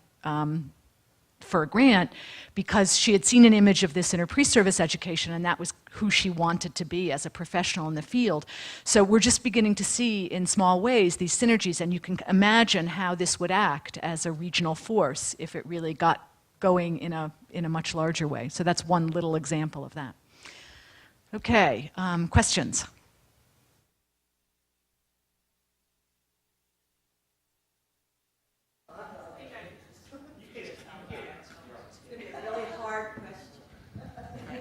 for a grant, because she had seen an image of this in her pre-service education, and that was who she wanted to be as a professional in the field. So we're just beginning to see in small ways these synergies, and you can imagine how this would act as a regional force if it really got going in a much larger way. So that's one little example of that. Okay, questions?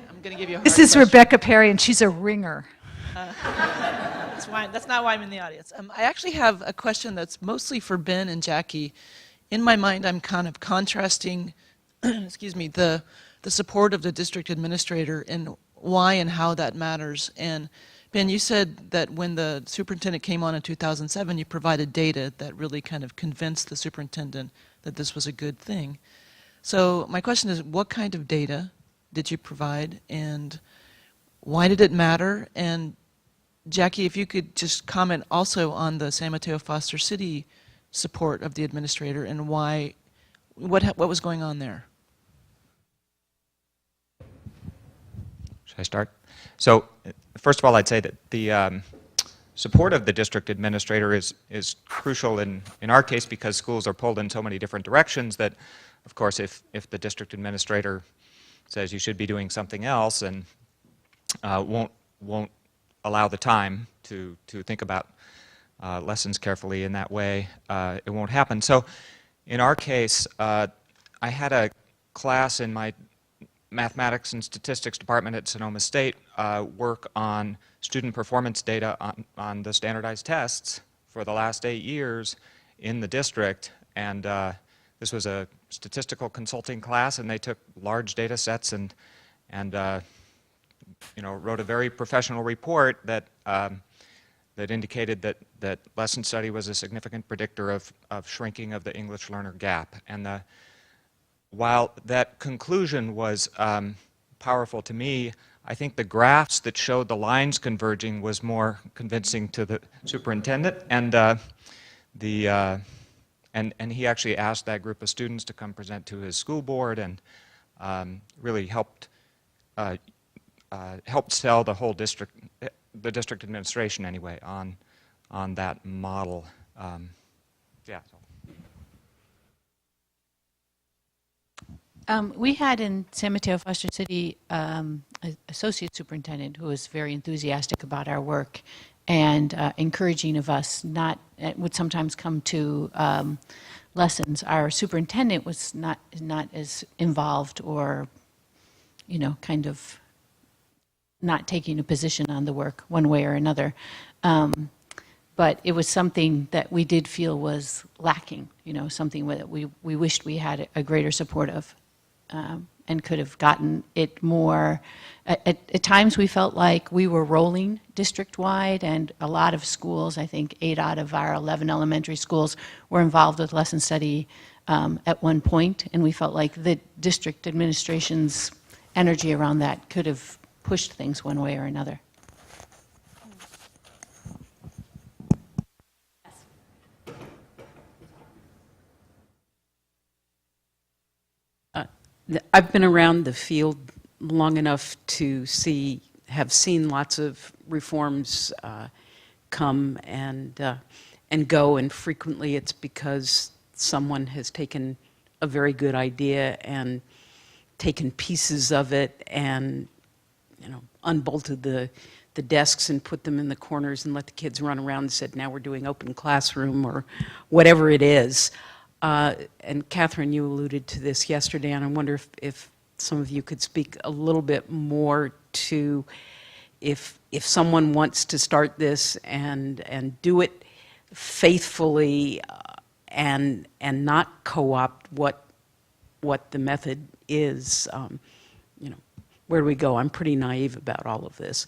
I'm going to give you a hard This is question. Rebecca Perry, and she's a ringer. That's not why I'm in the audience. I actually have a question that's mostly for Ben and Jackie. In my mind, I'm kind of contrasting excuse me, the support of the district administrator and why and how that matters. And Ben, you said that when the superintendent came on in 2007, you provided data that really kind of convinced the superintendent that this was a good thing. So my question is, what kind of data did you provide, and why did it matter? And Jackie, if you could just comment also on the San Mateo Foster City support of the administrator and why, what was going on there? Should I start? So, first of all, I'd say that the support of the district administrator is crucial in our case, because schools are pulled in so many different directions that, of course, if the district administrator says you should be doing something else, and won't allow the time to think about lessons carefully in that way, it won't happen. So in our case, I had a class in my mathematics and statistics department at Sonoma State work on student performance data on the standardized tests for the last 8 years in the district. And this was a statistical consulting class, and they took large data sets and wrote a very professional report that that indicated that lesson study was a significant predictor of shrinking of the English learner gap. And while that conclusion was powerful to me, I think the graphs that showed the lines converging was more convincing to the superintendent. And and he actually asked that group of students to come present to his school board, and really helped sell the whole district, the district administration anyway, on that model. Yeah. We had in San Mateo Foster City an associate superintendent who was very enthusiastic about our work and encouraging of us. Would sometimes come to lessons. Our superintendent was not as involved, or kind of not taking a position on the work one way or another. But it was something that we did feel was lacking, something that we wished we had a greater support of, and could have gotten it more. At times we felt like we were rolling district-wide, and a lot of schools, I think 8 out of our 11 elementary schools, were involved with lesson study at one point, and we felt like the district administration's energy around that could have pushed things one way or another. I've been around the field long enough to have seen lots of reforms come and go, and frequently it's because someone has taken a very good idea and taken pieces of it and unbolted the desks and put them in the corners and let the kids run around and said, now we're doing open classroom or whatever it is. And Catherine, you alluded to this yesterday, and I wonder if some of you could speak a little bit more to if someone wants to start this and do it faithfully and not co-opt what the method is. Where do we go? I'm pretty naive about all of this.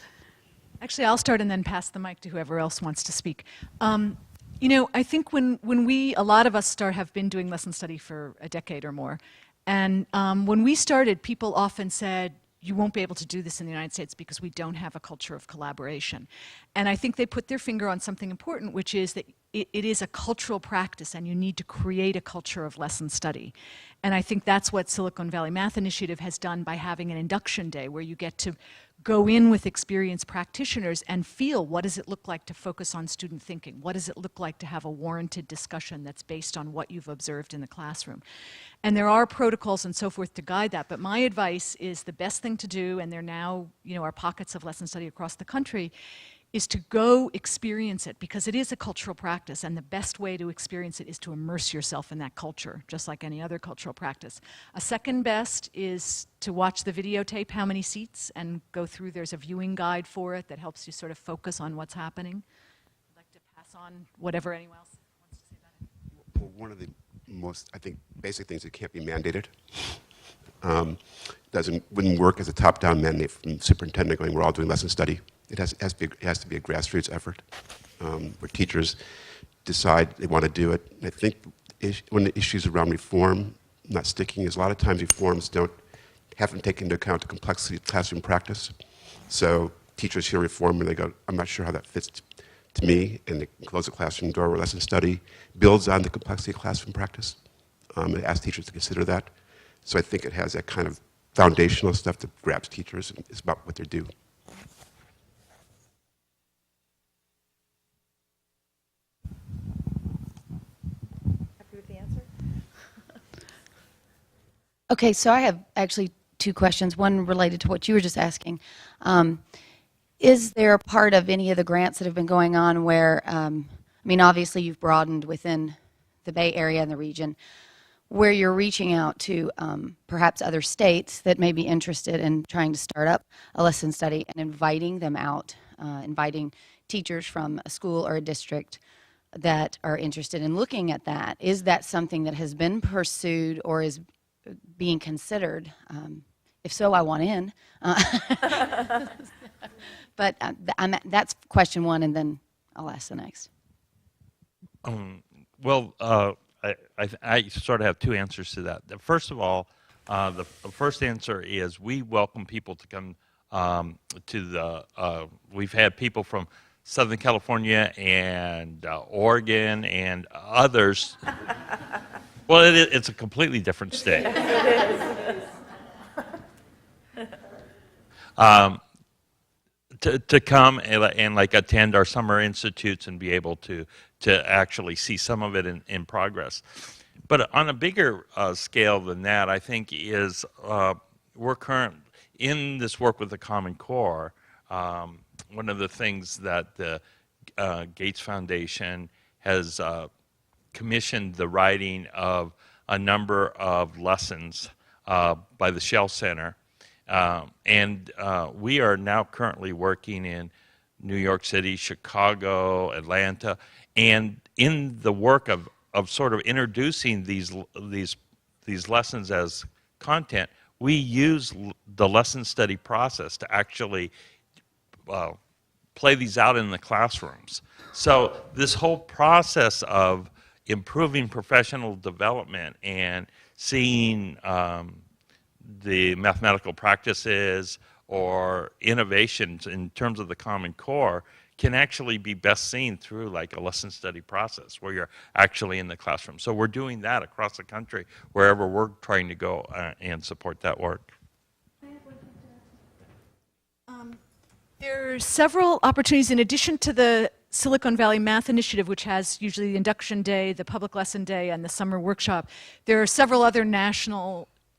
Actually, I'll start and then pass the mic to whoever else wants to speak. I think when a lot of us have been doing lesson study for a decade or more, and when we started, people often said, you won't be able to do this in the United States because we don't have a culture of collaboration. And I think they put their finger on something important, which is that it is a cultural practice, and you need to create a culture of lesson study. And I think that's what Silicon Valley Math Initiative has done by having an induction day where you get to go in with experienced practitioners and feel, what does it look like to focus on student thinking? What does it look like to have a warranted discussion that's based on what you've observed in the classroom? And there are protocols and so forth to guide that, but my advice is the best thing to do, and there now are pockets of lesson study across the country, is to go experience it, because it is a cultural practice, and the best way to experience it is to immerse yourself in that culture, just like any other cultural practice. A second best is to watch the videotape, How Many Seats, and go through. There's a viewing guide for it that helps you sort of focus on what's happening. I'd like to pass on whatever anyone else wants to say about it. Well, one of the most, I think, basic things that can't be mandated. Wouldn't work as a top-down mandate from the superintendent going, we're all doing lesson study. It has to be a grassroots effort where teachers decide they want to do it. And I think one of the issues around reform not sticking is a lot of times reforms haven't taken into account the complexity of classroom practice. So teachers hear reform and they go, I'm not sure how that fits to me, and they close the classroom door where lesson study builds on the complexity of classroom practice. And ask teachers to consider that. So I think it has that kind of foundational stuff that grabs teachers and is about what they do. Happy with the answer? Okay, so I have actually two questions, one related to what you were just asking. Is there a part of any of the grants that have been going on where, I mean, obviously you've broadened within the Bay Area and the region, where you're reaching out to perhaps other states that may be interested in trying to start up a lesson study and inviting them out, inviting teachers from a school or a district that are interested in looking at that? Is that something that has been pursued or is being considered? If so, I want in. But that's question one, and then I'll ask the next. Well, I sort of have two answers to that. First of all, the first answer is we welcome people to come to the, we've had people from Southern California and Oregon and others. Well, it's a completely different state. To come and like attend our summer institutes and be able to actually see some of it in progress. But on a bigger scale than that, I think is we're current in this work with the Common Core. One of the things that the Gates Foundation has commissioned the writing of a number of lessons by the Shell Center. And we are now currently working in New York City, Chicago, Atlanta, and in the work of sort of introducing these lessons as content, we use the lesson study process to actually play these out in the classrooms. So this whole process of improving professional development and seeing the mathematical practices or innovations in terms of the Common Core can actually be best seen through like a lesson study process where you're actually in the classroom. So we're doing that across the country wherever we're trying to go and support that work. There are several opportunities in addition to the Silicon Valley Math Initiative, which has usually the induction day, the public lesson day, and the summer workshop. There are several other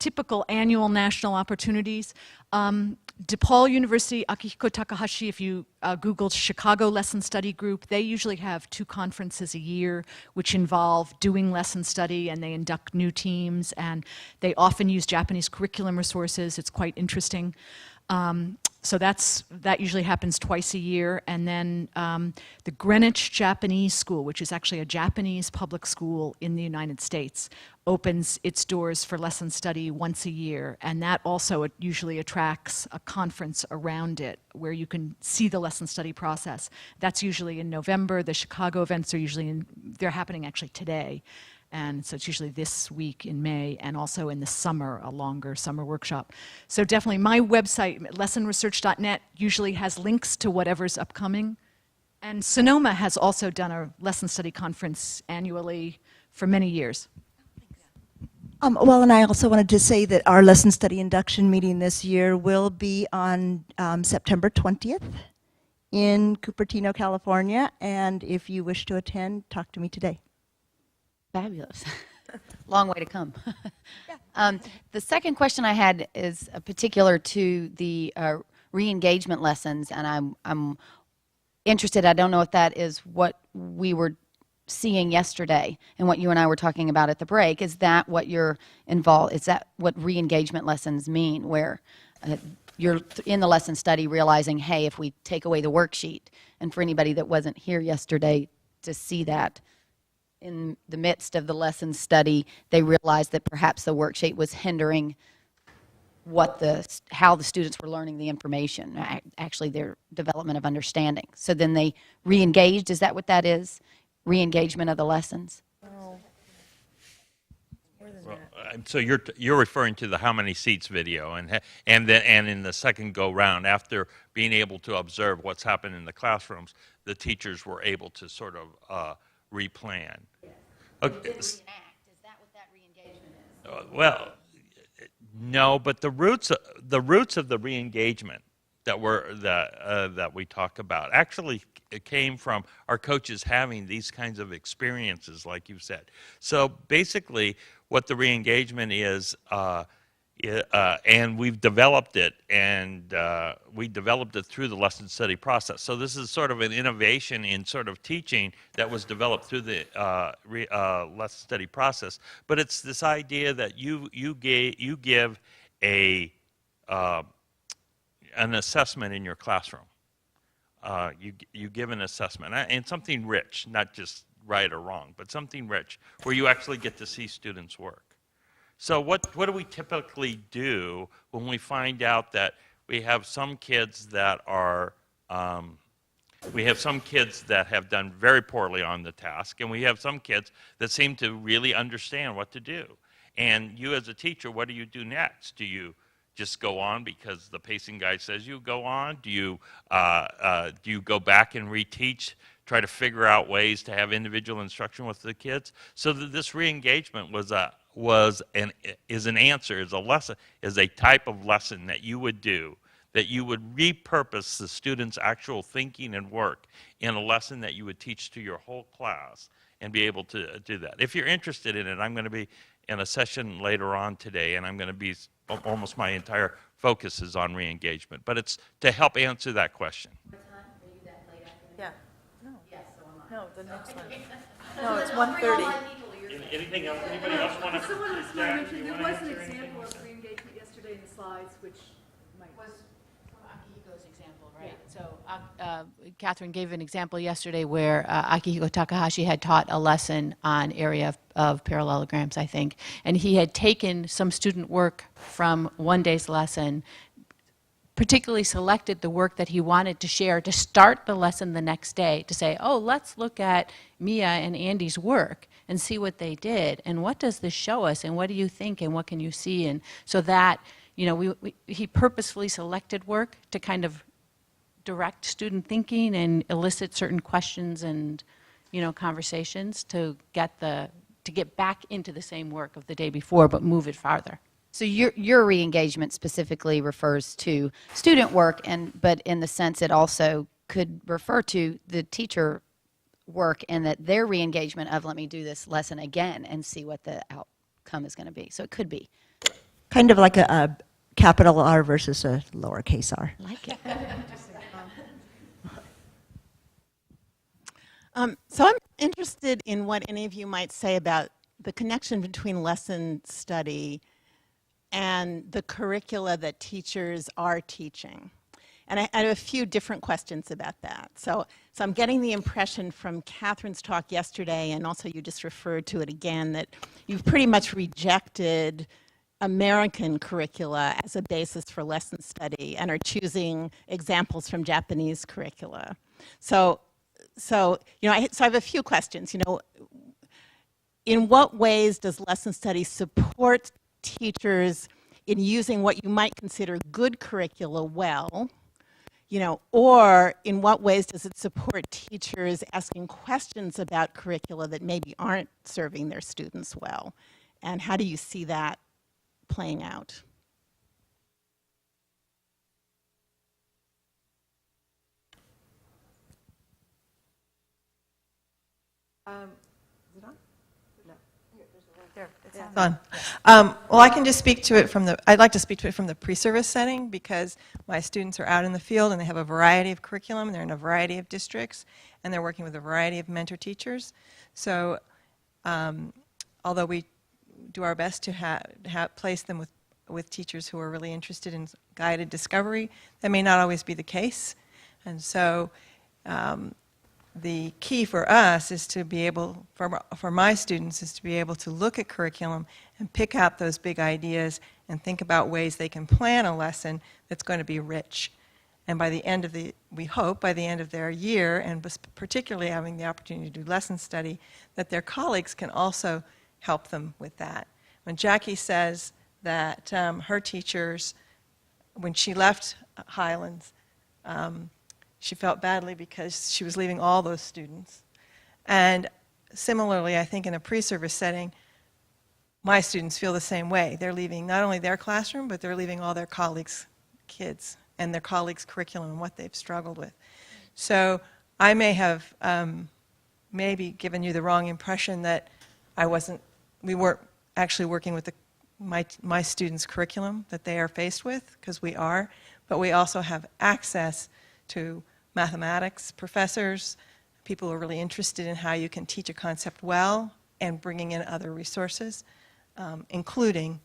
typical annual national opportunities. DePaul University, Akihiko Takahashi, if you Google Chicago Lesson Study Group, they usually have 2 conferences a year which involve doing lesson study, and they induct new teams, and they often use Japanese curriculum resources. It's quite interesting. So that usually happens twice a year. And then the Greenwich Japanese School, which is actually a Japanese public school in the United States, opens its doors for lesson study once a year. And that also usually attracts a conference around it where you can see the lesson study process. That's usually in November. The Chicago events are they're happening actually today. And so it's usually this week in May, and also in the summer, a longer summer workshop. So definitely my website, lessonresearch.net, usually has links to whatever's upcoming. And Sonoma has also done a lesson study conference annually for many years. Well, and I also wanted to say that our lesson study induction meeting this year will be on September 20th in Cupertino, California. And if you wish to attend, talk to me today. Fabulous. Long way to come. The second question I had is particular to the re-engagement lessons, and I'm interested. I don't know if that is what we were seeing yesterday and what you and I were talking about at the break. Is that what you're involved? Is that what re-engagement lessons mean, where you're in the lesson study realizing, hey, if we take away the worksheet, and for anybody that wasn't here yesterday to see that, in the midst of the lesson study, they realized that perhaps the worksheet was hindering how the students were learning the information, actually their development of understanding. So then they re-engaged. Is that what that is? Re-engagement of the lessons? Oh. More than that. So you're referring to the how many seats video, and in the second go round, after being able to observe what's happened in the classrooms, the teachers were able to sort of replan. Okay. Is that what that re-engagement is? Well, no, but the roots of the re-engagement that we talk about actually came from our coaches having these kinds of experiences, like you said. So basically, what the re-engagement is And we've developed it, and we developed it through the lesson study process. So this is sort of an innovation in sort of teaching that was developed through the lesson study process. But it's this idea that you give a an assessment in your classroom. You give an assessment, and something rich, not just right or wrong, but something rich, where you actually get to see students work. So what do we typically do when we find out that we have some kids that are, we have some kids that have done very poorly on the task, and we have some kids that seem to really understand what to do. And you as a teacher, what do you do next? Do you just go on because the pacing guide says you go on? Do you go back and reteach, try to figure out ways to have individual instruction with the kids? So that this re-engagement is an answer, is a lesson, is a type of lesson that you would do, that you would repurpose the students' actual thinking and work in a lesson that you would teach to your whole class and be able to do that. If you're interested in it, I'm going to be in a session later on today, and I'm going to be, almost my entire focus is on re-engagement, but it's to help answer that question. Yeah. No, the next one. No, it's 1:30. Anything else? Anybody else want to? Someone else want to mention, there was an example of re-engagement yesterday in the slides, which might. Was from Akihigo's example, right? So Catherine gave an example yesterday where Akihigo Takahashi had taught a lesson on area of parallelograms, I think, and he had taken some student work from one day's lesson, particularly selected the work that he wanted to share to start the lesson the next day, to say, oh, let's look at Mia and Andy's work and see what they did, and what does this show us, and what do you think, and what can you see? And so that, you know, he purposefully selected work to kind of direct student thinking and elicit certain questions and, you know, conversations to get back into the same work of the day before, but move it farther. So your re-engagement specifically refers to student work, but in the sense it also could refer to the teacher work, and that their re-engagement of, let me do this lesson again and see what the outcome is going to be. So it could be. Kind of like a capital R versus a lowercase r. Like it. So I'm interested in what any of you might say about the connection between lesson study and the curricula that teachers are teaching. And I have a few different questions about that. So I'm getting the impression from Catherine's talk yesterday, and also you just referred to it again, that you've pretty much rejected American curricula as a basis for lesson study and are choosing examples from Japanese curricula. So you know, so I have a few questions. You know, in what ways does lesson study support teachers in using what you might consider good curricula well? You know, or in what ways does it support teachers asking questions about curricula that maybe aren't serving their students well? And how do you see that playing out? Is it on? No. There, it's on. Well, I can just speak to it from I'd like to speak to it from the pre-service setting, because my students are out in the field and they have a variety of curriculum, and they're in a variety of districts, and they're working with a variety of mentor teachers. So although we do our best to place them with teachers who are really interested in guided discovery, that may not always be the case. And so the key for us is to be able, for my students, is to be able to look at curriculum and pick out those big ideas and think about ways they can plan a lesson that's going to be rich. And by the end of we hope by the end of their year, and particularly having the opportunity to do lesson study, that their colleagues can also help them with that. When Jackie says that her teachers, when she left Highlands, she felt badly because she was leaving all those students. And similarly, I think in a pre-service setting, my students feel the same way. They're leaving not only their classroom, but they're leaving all their colleagues' kids and their colleagues' curriculum and what they've struggled with. So I may have maybe given you the wrong impression that we weren't actually working with my students' curriculum that they are faced with, because we are, but we also have access to mathematics professors, people who are really interested in how you can teach a concept well, and bringing in other resources, including,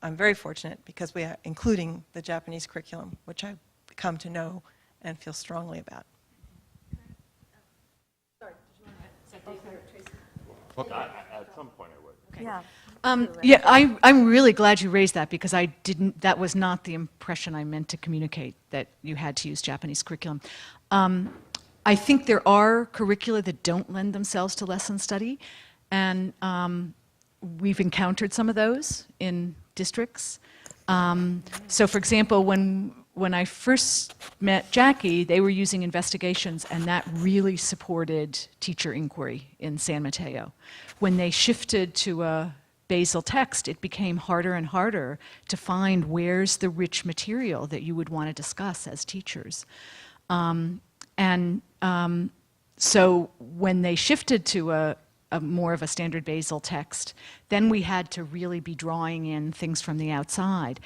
I'm very fortunate because we are including the Japanese curriculum, which I've come to know and feel strongly about. Well, at some point I would. Yeah. Yeah, I'm really glad you raised that because that was not the impression I meant to communicate, that you had to use Japanese curriculum. I think there are curricula that don't lend themselves to lesson study, and we've encountered some of those in districts. So for example, when I first met Jackie, they were using investigations, and that really supported teacher inquiry in San Mateo. When they shifted to a basal text, it became harder and harder to find where's the rich material that you would want to discuss as teachers. So when they shifted to a more of a standard basal text, then we had to really be drawing in things from the outside.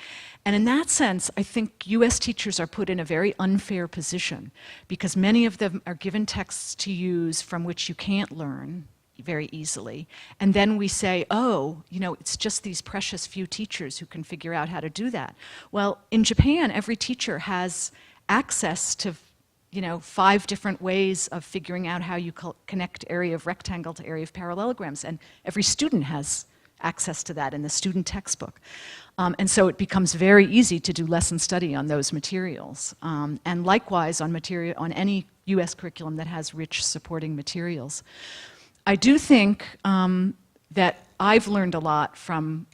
And in that sense, I think US teachers are put in a very unfair position because many of them are given texts to use from which you can't learn very easily. And then we say, oh, you know, it's just these precious few teachers who can figure out how to do that. Well, in Japan, every teacher has access to 5 different ways of figuring out how you connect area of rectangle to area of parallelograms, and every student has access to that in the student textbook. And so it becomes very easy to do lesson study on those materials. And likewise on any US curriculum that has rich supporting materials. I do think that I've learned a lot from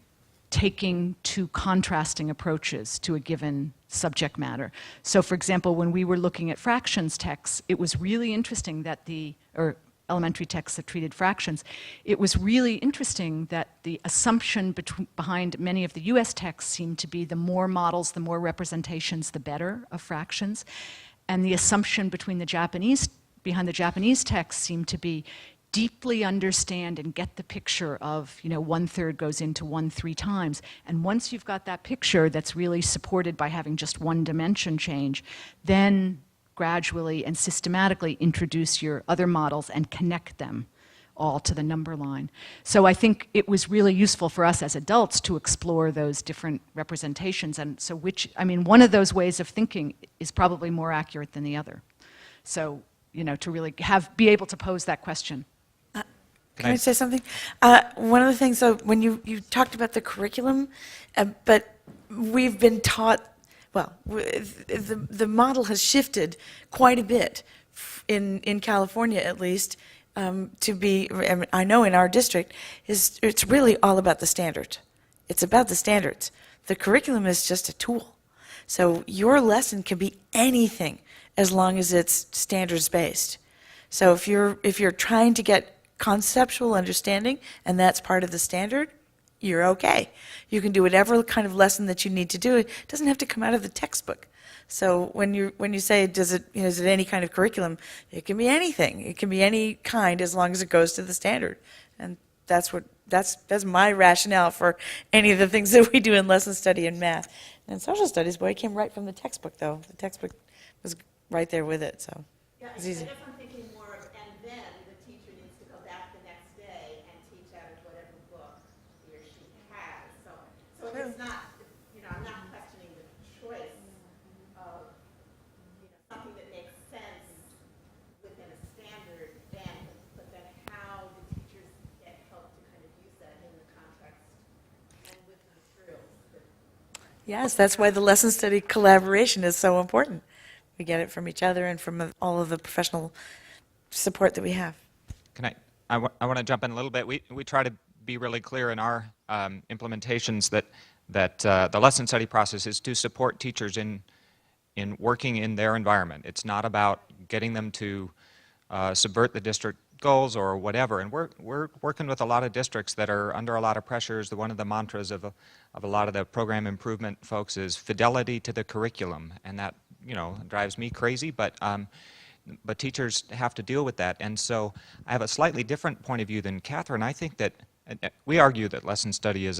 taking 2 contrasting approaches to a given subject matter. So for example, when we were looking at fractions texts, it was really interesting that or elementary texts that treated fractions, it was really interesting that the assumption behind many of the US texts seemed to be the more models, the more representations, the better of fractions. And the assumption behind the Japanese text seemed to be deeply understand and get the picture of, 1/3 goes into 1 3 times. And once you've got that picture that's really supported by having just one dimension change, then gradually and systematically introduce your other models and connect them all to the number line. So I think it was really useful for us as adults to explore those different representations. And so one of those ways of thinking is probably more accurate than the other. So, to really be able to pose that question. Can I say something? One of the things, so when you talked about the curriculum, but we've been taught, the model has shifted quite a bit in California at least, to be, I know in our district, it's really all about the standard. It's about the standards. The curriculum is just a tool. So your lesson can be anything as long as it's standards-based. So if you're trying to get conceptual understanding, and that's part of the standard, you're okay. You can do whatever kind of lesson that you need to do. It doesn't have to come out of the textbook. So when you say, is it any kind of curriculum, it can be anything. It can be any kind as long as it goes to the standard. And that's my rationale for any of the things that we do in lesson study and math. And social studies, boy, it came right from the textbook, though. The textbook was right there with it, so yeah, it's easy. I guess I'm thinking more of, and then the teacher needs to go back the next day and teach out of whatever book he or she has. So it's not, I'm not questioning the choice of, something that makes sense within a standard then, but then how the teachers get help to kind of use that in the context and with the materials. Yes, that's why the lesson study collaboration is so important. We get it from each other and from all of the professional support that we have. I want to jump in a little bit. We try to be really clear in our implementations that the lesson study process is to support teachers in working in their environment. It's not about getting them to subvert the district goals or whatever. And we're working with a lot of districts that are under a lot of pressures. One of the mantras of a lot of the program improvement folks is fidelity to the curriculum, and that drives me crazy. But teachers have to deal with that. And so I have a slightly different point of view than Catherine. I think that we argue that lesson study is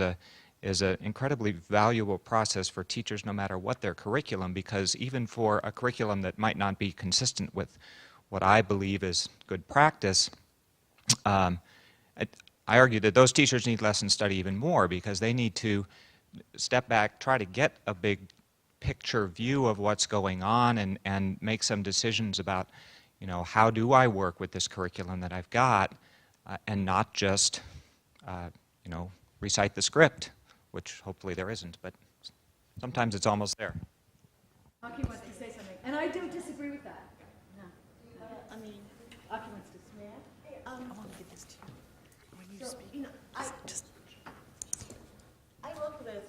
is an incredibly valuable process for teachers no matter what their curriculum, because even for a curriculum that might not be consistent with what I believe is good practice, I argue that those teachers need lesson study even more, because they need to step back, try to get a big picture view of what's going on, and make some decisions about, you know, how do I work with this curriculum that I've got, and not just, you know, recite the script, which hopefully there isn't, but sometimes it's almost there. Aki wants to say something, and I don't disagree with that. I mean, Aki wants to say. I want to give this to you. When you speak, you know, I work with.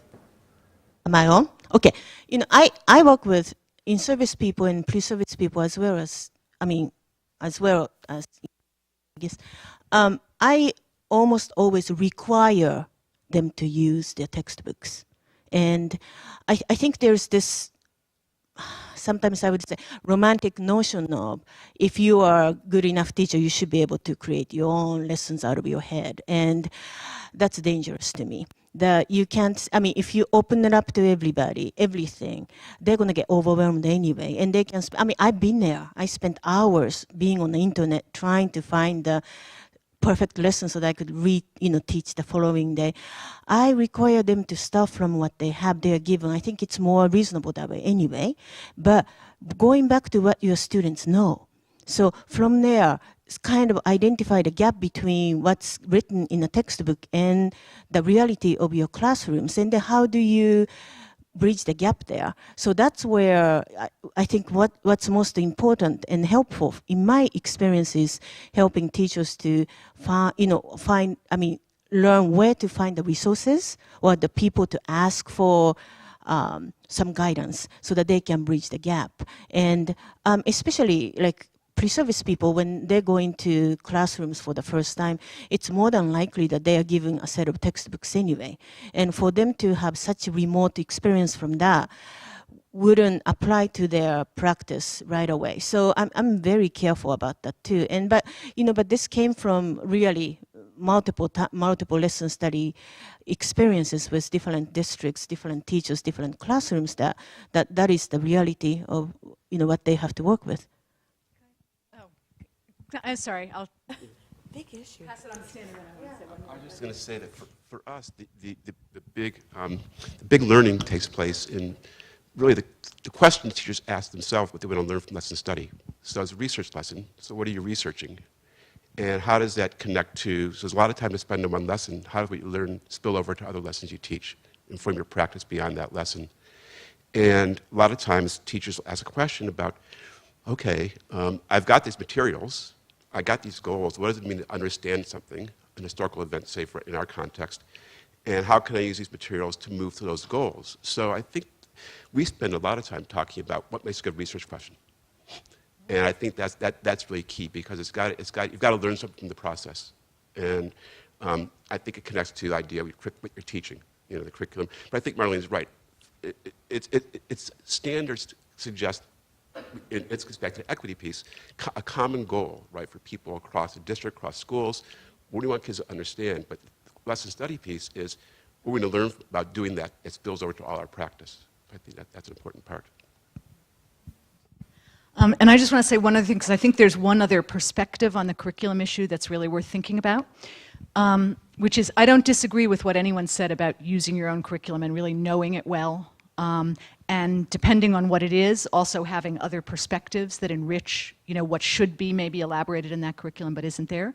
Am I on? Okay. You know, I work with in-service people and pre-service people as well as, I guess. I almost always require them to use their textbooks. And I think there's this, sometimes I would say, romantic notion of, if you are a good enough teacher, you should be able to create your own lessons out of your head. And that's dangerous to me. That you can't, I mean, if you open it up to everybody, everything, they're going to get overwhelmed anyway. And they can, I mean, I've been there. I spent hours being on the internet trying to find the perfect lesson so that I could teach the following day. I require them to start from what they have, they are given. I think it's more reasonable that way anyway. But going back to what your students know. So from there, it's kind of identify the gap between what's written in a textbook and the reality of your classrooms. And then how do you bridge the gap there? So that's where I think what's most important and helpful in my experience is helping teachers to learn where to find the resources or the people to ask for some guidance so that they can bridge the gap. And especially like pre-service people, when they're going to classrooms for the first time, it's more than likely that they are given a set of textbooks anyway. And for them to have such a remote experience from that wouldn't apply to their practice right away. So I'm very careful about that too. And but this came from really multiple lesson study experiences with different districts, different teachers, different classrooms. That is the reality of what they have to work with. I'm sorry, I'll big issue. pass it on to Stan. I was just going to say that for us, the big learning takes place in really the questions teachers ask themselves what they want to learn from lesson study. So it's a research lesson. So what are you researching? And how does that connect to, so there's a lot of time to spend on one lesson. How do we learn, spill over to other lessons you teach, inform your practice beyond that lesson? And a lot of times teachers will ask a question about, okay, I've got these materials, I got these goals. What does it mean to understand something, an historical event, say, in our context, and how can I use these materials to move to those goals? So I think we spend a lot of time talking about what makes a good research question, and I think that's really key, because you've got to learn something from the process, and I think it connects to the idea of what you're teaching, the curriculum. But I think Marlene's right. It's standards suggest. It gets back to the equity piece, a common goal, right, for people across the district, across schools. What do we want kids to understand? But the lesson study piece is we're going to learn about doing that. It spills over to all our practice. I think that's an important part. And I just want to say one other thing, because I think there's one other perspective on the curriculum issue that's really worth thinking about, which is I don't disagree with what anyone said about using your own curriculum and really knowing it well. And depending on what it is, also having other perspectives that enrich, what should be maybe elaborated in that curriculum but isn't there.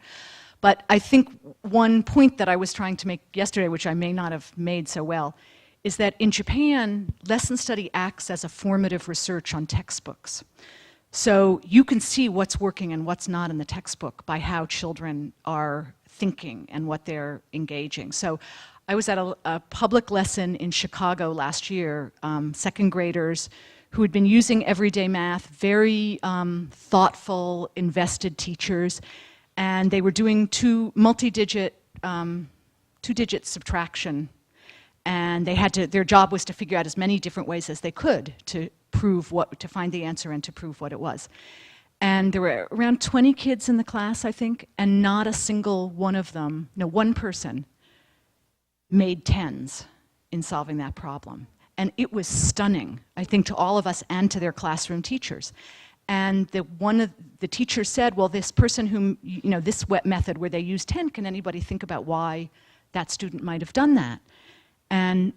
But I think one point that I was trying to make yesterday, which I may not have made so well, is that in Japan, lesson study acts as a formative research on textbooks. So you can see what's working and what's not in the textbook by how children are thinking and what they're engaging. So I was at a public lesson in Chicago last year, second graders who had been using everyday math, very thoughtful, invested teachers, and they were doing two-digit subtraction, and their job was to figure out as many different ways as they could to find the answer and to prove what it was. And there were around 20 kids in the class, I think, and not a single one of them, no, one person, made tens in solving that problem. And it was stunning, I think, to all of us and to their classroom teachers. And one of the teachers said, well, this person whom, this wet method where they use 10, can anybody think about why that student might have done that? And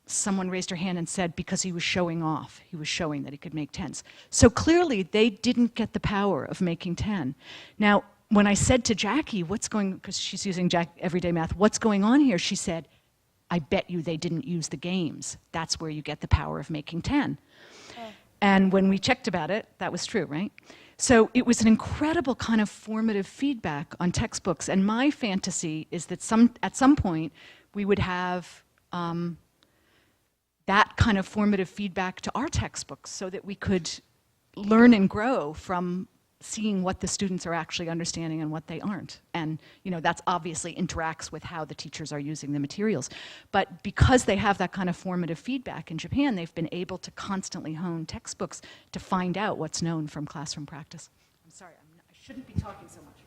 someone raised her hand and said, because he was showing off. He was showing that he could make 10s. So clearly, they didn't get the power of making 10. Now, when I said to Jackie, because she's using Everyday Math, what's going on here? She said, I bet you they didn't use the games. That's where you get the power of making 10. And when we checked about it, that was true, right? So it was an incredible kind of formative feedback on textbooks. And my fantasy is that at some point, we would have that kind of formative feedback to our textbooks so that we could learn and grow from seeing what the students are actually understanding and what they aren't. And that's obviously interacts with how the teachers are using the materials. But because they have that kind of formative feedback in Japan, they've been able to constantly hone textbooks to find out what's known from classroom practice. I'm sorry, I shouldn't be talking so much.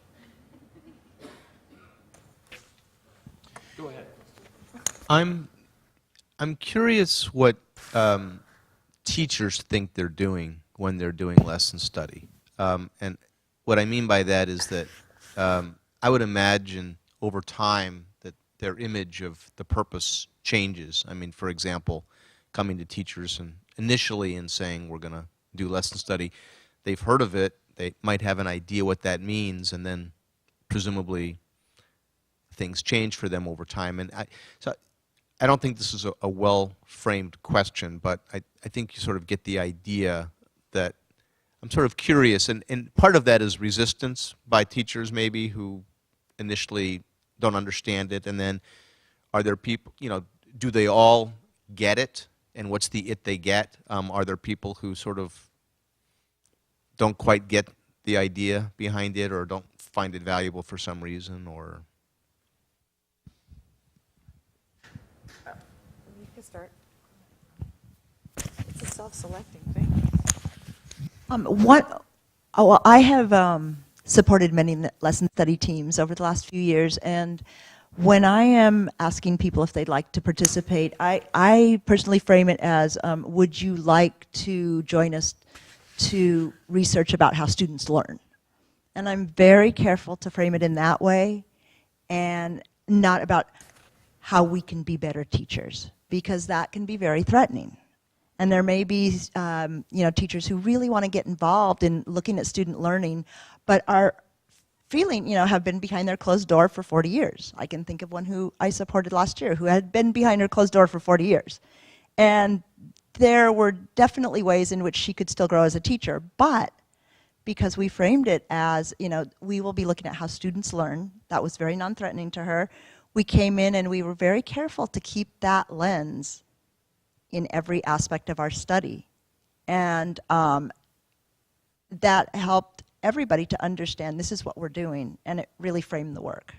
Go ahead. I'm curious what teachers think they're doing when they're doing lesson study. And what I mean by that is that I would imagine over time that their image of the purpose changes. I mean, for example, coming to teachers and initially and saying we're going to do lesson study, they've heard of it, they might have an idea what that means, and then presumably things change for them over time. And so I don't think this is a well-framed question, but I think you sort of get the idea that I'm sort of curious, and part of that is resistance by teachers maybe who initially don't understand it, and then are there people, do they all get it, and what's the it they get? Are there people who sort of don't quite get the idea behind it or don't find it valuable for some reason, or? You can start. It's a self-selecting thing. I have supported many lesson study teams over the last few years, and when I am asking people if they'd like to participate, I personally frame it as, would you like to join us to research about how students learn? And I'm very careful to frame it in that way, and not about how we can be better teachers, because that can be very threatening. And there may be teachers who really want to get involved in looking at student learning, but are feeling, have been behind their closed door for 40 years. I can think of one who I supported last year who had been behind her closed door for 40 years. And there were definitely ways in which she could still grow as a teacher, but because we framed it as, we will be looking at how students learn, that was very non-threatening to her. We came in and we were very careful to keep that lens in every aspect of our study. And that helped everybody to understand this is what we're doing, and it really framed the work.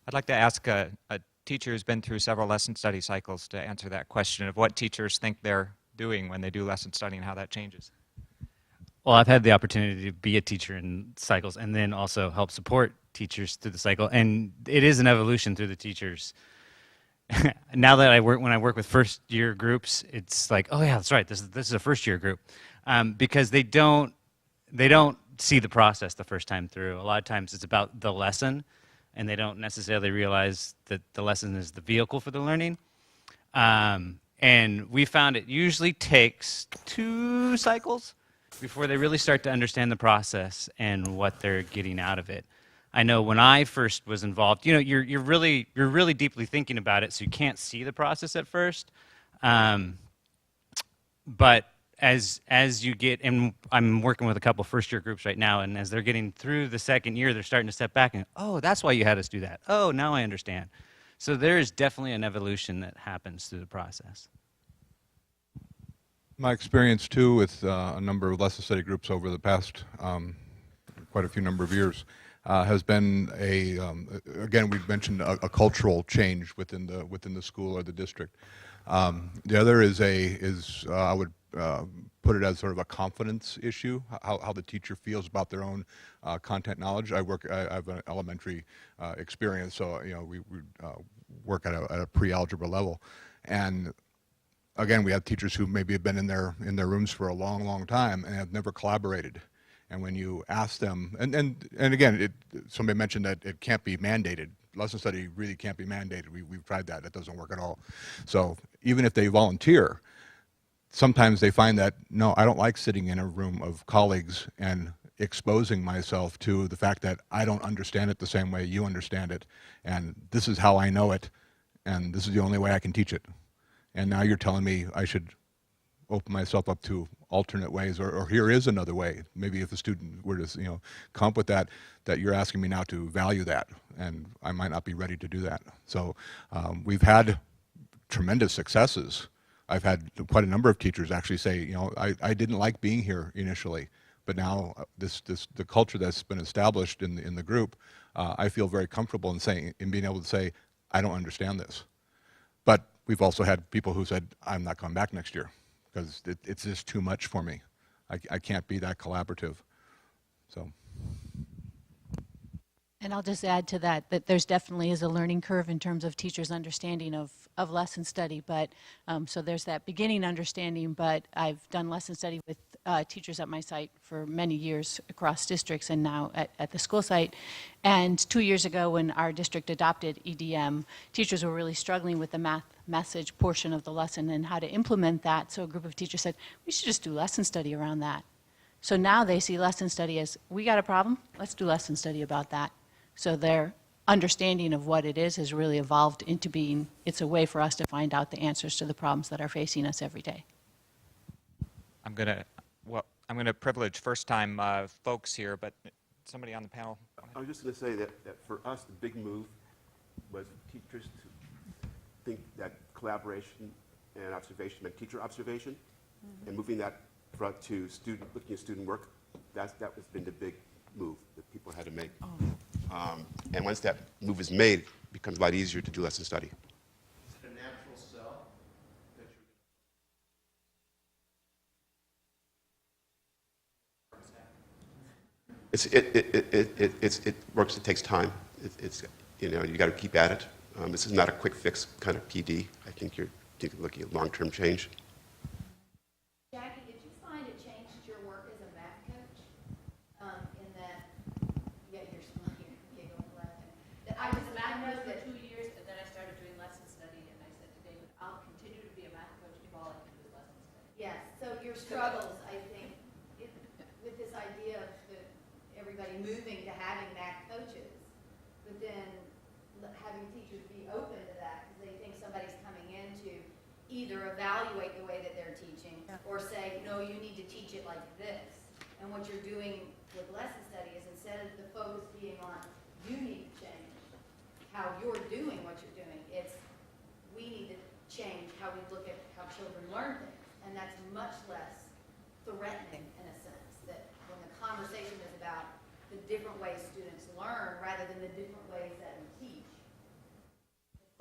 I'd like to ask a teacher who's been through several lesson study cycles to answer that question of what teachers think they're doing when they do lesson study and how that changes. Well, I've had the opportunity to be a teacher in cycles and then also help support teachers through the cycle, and it is an evolution through the teachers. Now that when I work with first year groups, it's like, oh yeah, that's right. This is a first year group, because they don't see the process the first time through. A lot of times it's about the lesson, and they don't necessarily realize that the lesson is the vehicle for the learning. And we found it usually takes 2 cycles before they really start to understand the process and what they're getting out of it. I know when I first was involved, you're really deeply thinking about it, so you can't see the process at first. But as you get, and I'm working with a couple first year groups right now, and as they're getting through the second year, they're starting to step back and, oh, that's why you had us do that. Oh, now I understand. So there is definitely an evolution that happens through the process. My experience too with a number of lesson study groups over the past quite a few number of years has been again, we've mentioned a cultural change within the school or the district. The other is I would put it as sort of a confidence issue, how the teacher feels about their own content knowledge. I have an elementary experience, so work at a pre-algebra level. And again, we have teachers who maybe have been in their rooms for a long, long time and have never collaborated. And when you ask them, and again, somebody mentioned that it can't be mandated. Lesson study really can't be mandated. We've tried that. That doesn't work at all. So even if they volunteer, sometimes they find that, no, I don't like sitting in a room of colleagues and exposing myself to the fact that I don't understand it the same way you understand it, and this is how I know it, and this is the only way I can teach it. And now you're telling me I should open myself up to alternate ways, or here is another way. Maybe if a student were to come up with that you're asking me now to value that, and I might not be ready to do that. So we've had tremendous successes. I've had quite a number of teachers actually say, I didn't like being here initially, but now the culture that's been established in the group, I feel very comfortable in being able to say, I don't understand this. But we've also had people who said, I'm not coming back next year because it's just too much for me. I can't be that collaborative. So. And I'll just add to that there's definitely is a learning curve in terms of teachers' understanding of lesson study. But so there's that beginning understanding, but I've done lesson study with teachers at my site for many years across districts and now at the school site. And 2 years ago when our district adopted EDM, teachers were really struggling with the math message portion of the lesson and how to implement that. So a group of teachers said, we should just do lesson study around that. So now they see lesson study as, we got a problem, let's do lesson study about that. So their understanding of what it is has really evolved into being, it's a way for us to find out the answers to the problems that are facing us every day. I'm going to privilege first-time folks here, but somebody on the panel. I was just going to say that for us, the big move was teachers to think that collaboration and observation meant teacher observation, and moving that to looking at student work. That has been the big move that people had to make. And once that move is made, it becomes a lot easier to do lesson study. Is it a natural cell that It works. It takes time. You got to keep at it. This is not a quick fix kind of PD. I think you're looking at long-term change. Jackie, did you find it changed your work as a math coach? In that, yeah, you're smiling, giggling, laughing. I was a math coach for 2 years, and then I started doing lesson study, and I said to David, I'll continue to be a math coach if all I can do is lesson study. Yes, so your struggles, I think, with this idea of everybody moving to having math coaches, but then having teachers be open to that because they think somebody's coming in to either evaluate the way that they're teaching or say, no, you need to teach it like this. And what you're doing with lesson study is instead of the focus being on you need to change how you're doing what you're doing, it's we need to change how we look at how children learn things. And that's much less threatening in a sense, that when the conversation is about the different ways students learn rather than the different ways that we teach,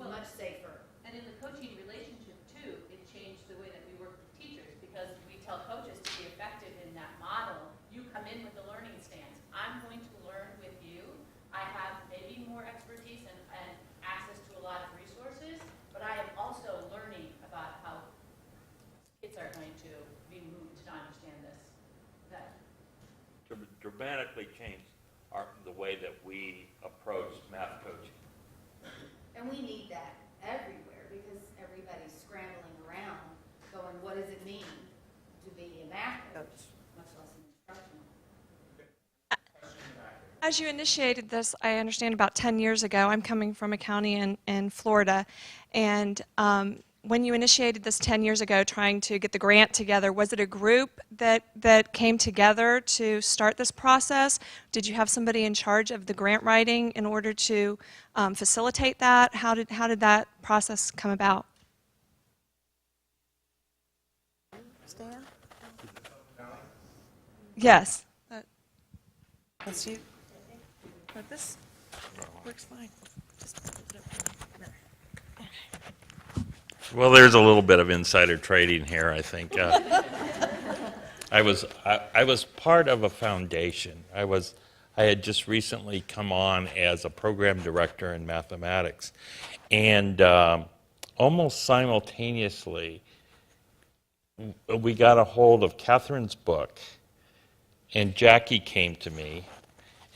it's much safer. And in the coaching relationship, too, it changed the way that we work with teachers because we tell coaches to be effective in that model. You come in with a learning stance. I'm going to learn with you. I have maybe more expertise and access to a lot of resources, but I am also learning about how kids are going to be moved to understand this. Dramatically changed the way that we approach math coaching. And we need that everywhere because everybody's scrambling around going, what does it mean to be a math coach, much less an instructional? As you initiated this, I understand about 10 years ago. I'm coming from a county in Florida, and when you initiated this 10 years ago, trying to get the grant together, was it a group that came together to start this process? Did you have somebody in charge of the grant writing in order to facilitate that? How did that process come about? Stan? Yes. That's you. But this works fine. Just put it up here. Well, there's a little bit of insider trading here, I think. I was part of a foundation. I was I had just recently come on as a program director in mathematics. And almost simultaneously, we got a hold of Catherine's book, and Jackie came to me,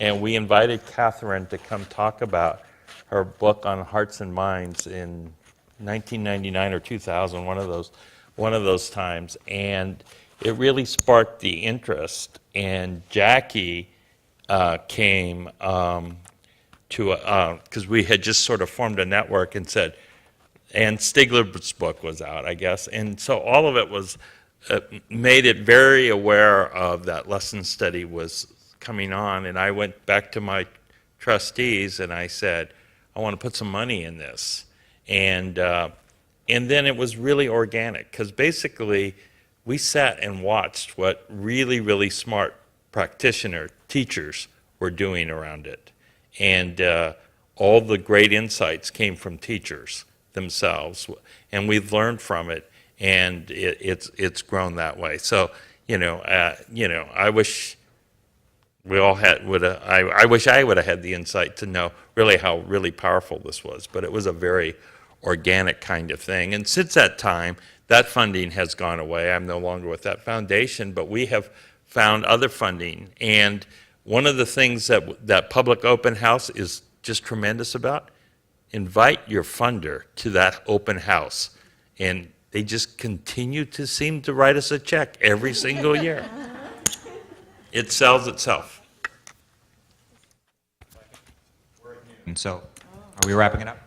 and we invited Catherine to come talk about her book on hearts and minds in 1999 or 2000, one of those times, and it really sparked the interest. And Jackie came to because we had just sort of formed a network and said, and Stigler's book was out, I guess, and so all of it was made it very aware of that lesson study was coming on. And I went back to my trustees and I said, I want to put some money in this. And then it was really organic, because basically we sat and watched what really, really smart teachers were doing around it. And all the great insights came from teachers themselves, and we've learned from it, and it's grown that way. So, I wish we all I wish I would have had the insight to know really how really powerful this was, but it was a very organic kind of thing. And since that time, that funding has gone away. I'm no longer with that foundation, but we have found other funding. And one of the things that Public Open House is just tremendous about, invite your funder to that open house. And they just continue to seem to write us a check every single year. It sells itself. And so, are we wrapping it up?